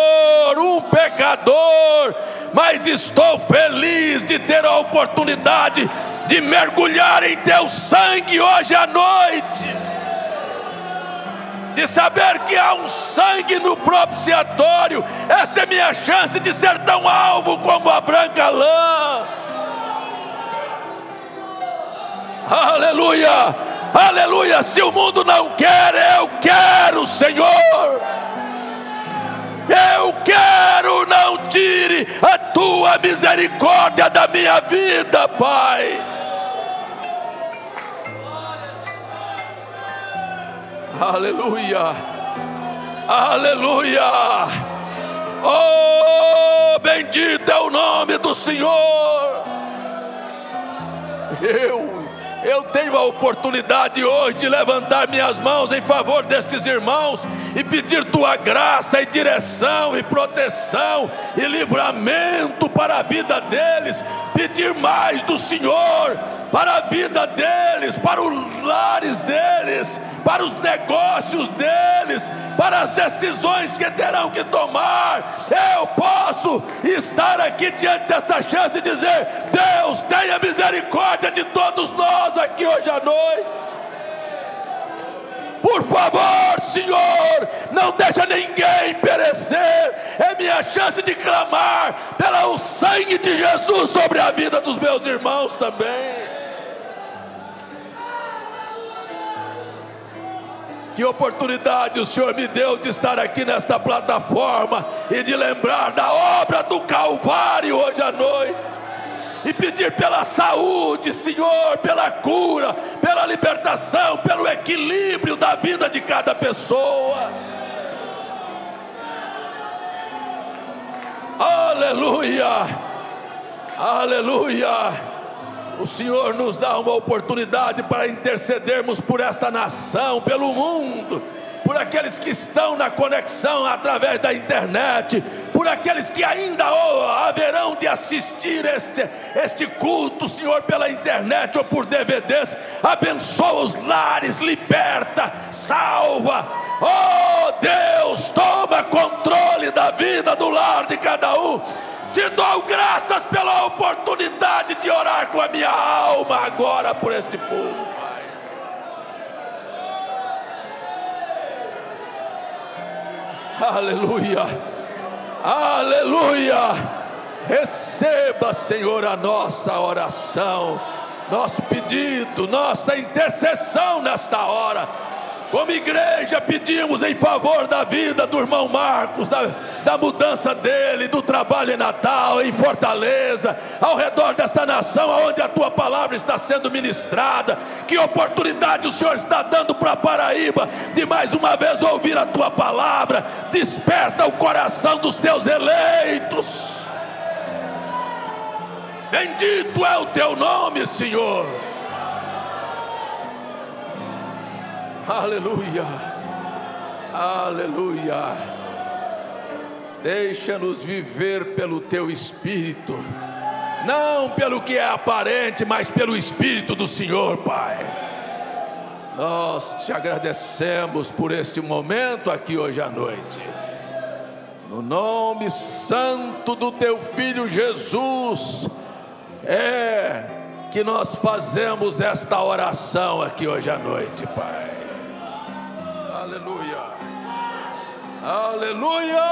S2: mas estou feliz de ter a oportunidade de mergulhar em Teu sangue hoje à noite, de saber que há um sangue no propiciatório. Esta é minha chance de ser tão alvo como a branca lã. Aleluia, aleluia. Se o mundo não quer, eu quero, Senhor. Eu quero, não tire a tua misericórdia da minha vida, Pai. Aleluia, aleluia. Oh, bendito é o nome do Senhor. Eu tenho a oportunidade hoje de levantar minhas mãos em favor destes irmãos e pedir tua graça e direção e proteção e livramento para a vida deles, pedir mais do Senhor para a vida deles, para os lares deles, para os negócios deles, para as decisões que terão que tomar. Eu posso estar aqui diante desta chance e dizer: Deus, tenha misericórdia de todos nós aqui hoje à noite. Por favor, Senhor, não deixa ninguém perecer. É minha chance de clamar pelo sangue de Jesus sobre a vida dos meus irmãos também. Que oportunidade o Senhor me deu de estar aqui nesta plataforma e de lembrar da obra do Calvário hoje à noite. E pedir pela saúde, Senhor, pela cura, pela libertação, pelo equilíbrio da vida de cada pessoa. Aleluia, aleluia. O Senhor nos dá uma oportunidade para intercedermos por esta nação, pelo mundo, por aqueles que estão na conexão através da internet, por aqueles que ainda haverão de assistir este culto, Senhor, pela internet ou por DVDs. Abençoa os lares, liberta, salva. Oh Deus, toma controle da vida do lar de cada um. Te dou graças pela oportunidade de orar com a minha alma agora por este povo, Pai. Aleluia, aleluia. Receba, Senhor, a nossa oração, nosso pedido, nossa intercessão nesta hora. Como igreja pedimos em favor da vida do irmão Marcos, da mudança dele, do trabalho em Natal, em Fortaleza, ao redor desta nação onde a tua palavra está sendo ministrada. Que oportunidade o Senhor está dando para Paraíba de mais uma vez ouvir a tua palavra. Desperta o coração dos teus eleitos. Bendito é o teu nome, Senhor. Aleluia, aleluia. Deixa-nos viver pelo teu Espírito, não pelo que é aparente, mas pelo Espírito do Senhor, Pai. Nós te agradecemos por este momento aqui hoje à noite, no nome santo do teu Filho Jesus, que nós fazemos esta oração aqui hoje à noite, Pai. Aleluia, aleluia.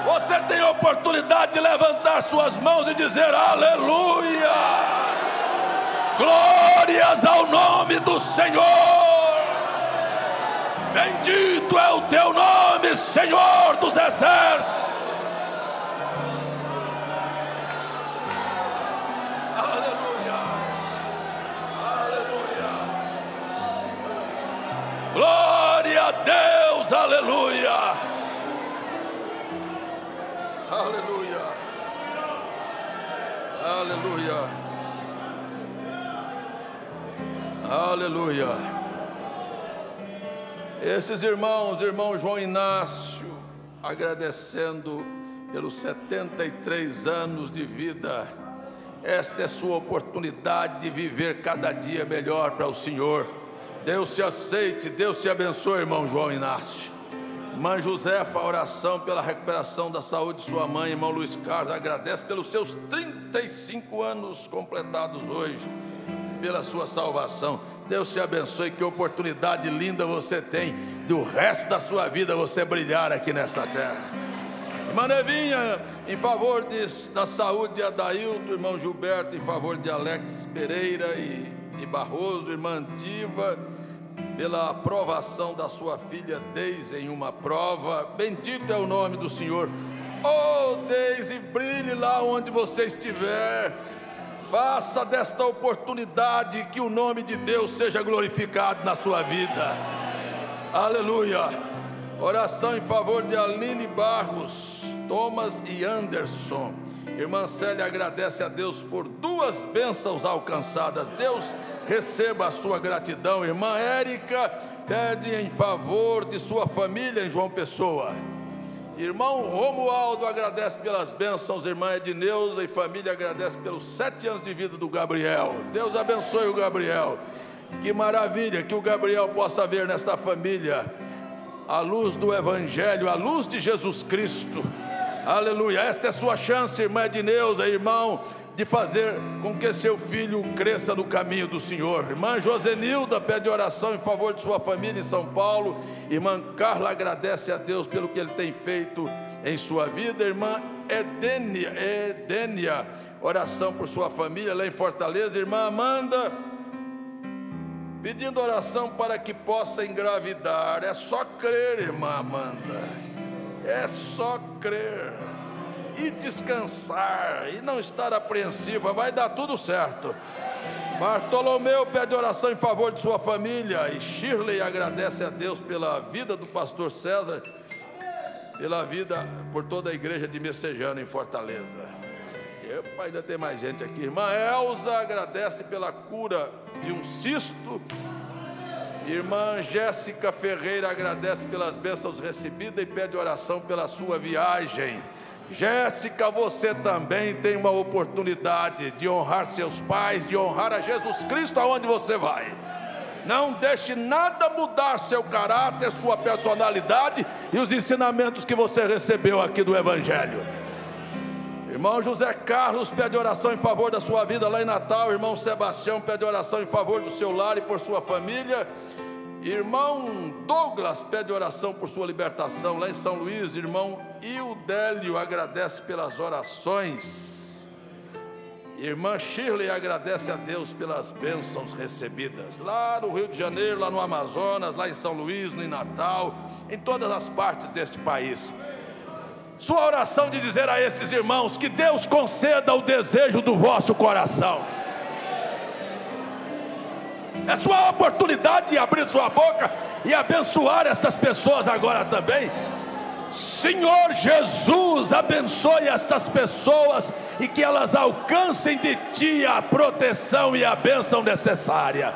S2: Você tem a oportunidade de levantar suas mãos e dizer aleluia. Glórias ao nome do Senhor. Bendito é o teu nome, Senhor dos exércitos. Glória a Deus, aleluia, aleluia, aleluia, aleluia. Esses irmão João Inácio, agradecendo pelos 73 anos de vida. Esta é sua oportunidade de viver cada dia melhor para o Senhor. Deus te aceite, Deus te abençoe, irmão João Inácio. Irmã Josefa, a oração pela recuperação da saúde de sua mãe. Irmão Luiz Carlos, agradece pelos seus 35 anos completados hoje, pela sua salvação. Deus te abençoe, que oportunidade linda você tem, do resto da sua vida você brilhar aqui nesta terra. Irmã Nevinha, em favor da saúde de Adailto. Irmão Gilberto, em favor de Alex Pereira e Barroso. Irmã Diva, pela aprovação da sua filha Deise em uma prova. Bendito é o nome do Senhor. Oh, Deise, brilhe lá onde você estiver. Faça desta oportunidade que o nome de Deus seja glorificado na sua vida. Aleluia. Oração em favor de Aline Barros, Thomas e Anderson. Irmã Célia agradece a Deus por 2 bênçãos alcançadas. Deus receba a sua gratidão. Irmã Érica pede em favor de sua família em João Pessoa. Irmão Romualdo agradece pelas bênçãos. Irmã Edneuza e família agradece pelos 7 anos de vida do Gabriel. Deus abençoe o Gabriel. Que maravilha que o Gabriel possa ver nesta família a luz do Evangelho, a luz de Jesus Cristo. Aleluia. Esta é sua chance, irmã Edneuza, irmão, de fazer com que seu filho cresça no caminho do Senhor. Irmã Josenilda pede oração em favor de sua família em São Paulo. Irmã Carla agradece a Deus pelo que Ele tem feito em sua vida. Irmã Edênia, oração por sua família lá em Fortaleza. Irmã Amanda, pedindo oração para que possa engravidar. É só crer, irmã Amanda, é só crer e descansar e não estar apreensiva, vai dar tudo certo. Bartolomeu pede oração em favor de sua família. E Shirley agradece a Deus pela vida do pastor César, pela vida, por toda a igreja de Messejana em Fortaleza. Epa, ainda tem mais gente aqui. Irmã Elza agradece pela cura de um cisto. Irmã Jéssica Ferreira agradece pelas bênçãos recebidas e pede oração pela sua viagem. Jéssica, você também tem uma oportunidade de honrar seus pais, de honrar a Jesus Cristo aonde você vai. Não deixe nada mudar seu caráter, sua personalidade e os ensinamentos que você recebeu aqui do Evangelho. Irmão José Carlos pede oração em favor da sua vida lá em Natal. Irmão Sebastião pede oração em favor do seu lar e por sua família. Irmão Douglas pede oração por sua libertação lá em São Luís. Irmão Ildélio agradece pelas orações. Irmã Shirley agradece a Deus pelas bênçãos recebidas lá no Rio de Janeiro, lá no Amazonas, lá em São Luís, no Natal, em todas as partes deste país. Sua oração de dizer a esses irmãos que Deus conceda o desejo do vosso coração. É sua oportunidade de abrir sua boca e abençoar essas pessoas agora também. Senhor Jesus, abençoe estas pessoas e que elas alcancem de Ti a proteção e a bênção necessária.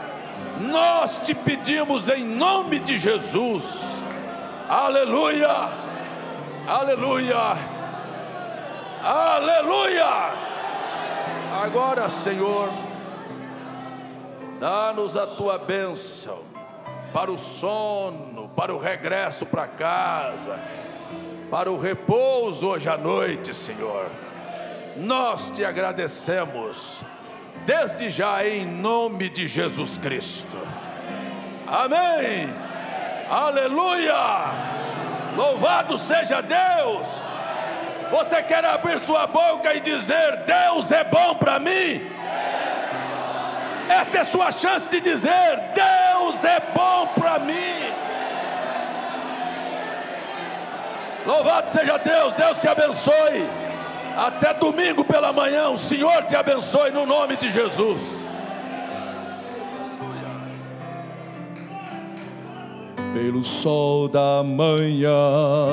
S2: Nós te pedimos em nome de Jesus. Aleluia, aleluia, aleluia. Agora, Senhor, dá-nos a Tua bênção para o sono, para o regresso para casa, para o repouso hoje à noite, Senhor. Nós te agradecemos desde já em nome de Jesus Cristo. Amém. Aleluia. Louvado seja Deus. Você quer abrir sua boca e dizer: Deus é bom para mim? Esta é a sua chance de dizer: Deus é bom para mim. Louvado seja Deus. Deus te abençoe. Até domingo pela manhã. O Senhor te abençoe no nome de Jesus.
S3: Pelo sol da manhã,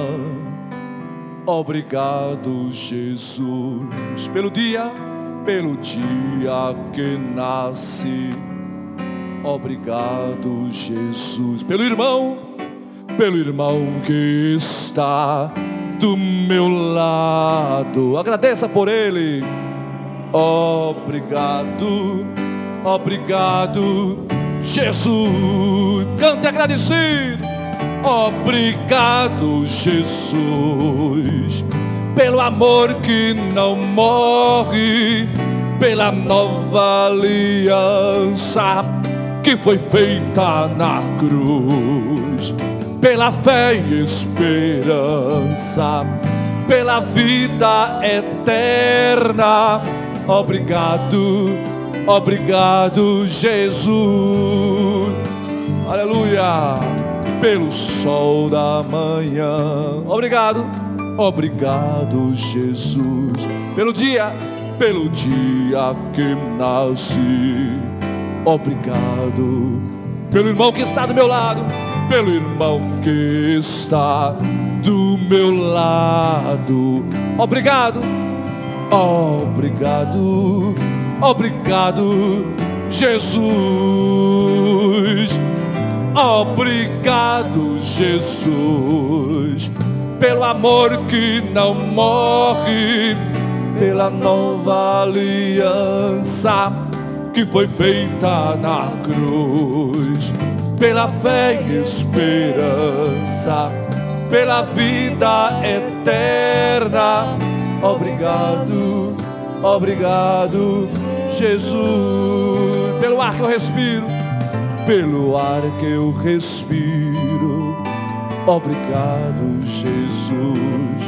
S3: obrigado, Jesus. Pelo dia que nasce, obrigado, Jesus. Pelo irmão que está do meu lado, agradeça por ele. Obrigado, obrigado, Jesus. Cante agradecido. Obrigado, Jesus, pelo amor que não morre, pela nova aliança que foi feita na cruz, pela fé e esperança pela vida eterna. Obrigado, obrigado, Jesus. Aleluia. Pelo sol da manhã. Obrigado, obrigado, Jesus. Pelo dia que nasci. Obrigado. Pelo irmão que está do meu lado, pelo irmão que está do meu lado. Obrigado, obrigado, obrigado, Jesus. Obrigado, Jesus, pelo amor que não morre, pela nova aliança que foi feita na cruz, pela fé e esperança, pela vida eterna. Obrigado, obrigado, Jesus, pelo ar que eu respiro, pelo ar que eu respiro. Obrigado, Jesus,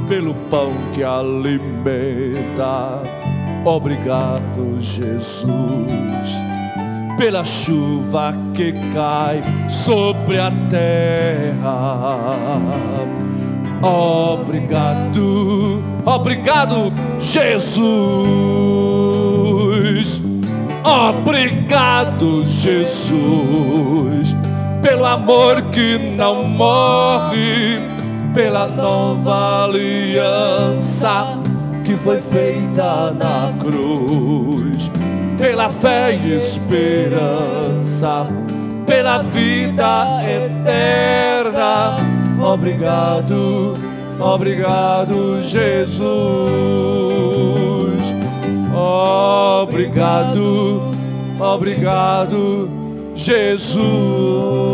S3: pelo pão que alimenta. Obrigado, Jesus, pela chuva que cai sobre a terra. Obrigado, obrigado, Jesus. Obrigado, Jesus, pelo amor que não morre, pela nova aliança que foi feita na cruz, pela fé e esperança, pela vida eterna. Obrigado, obrigado, Jesus. Obrigado, obrigado, Jesus.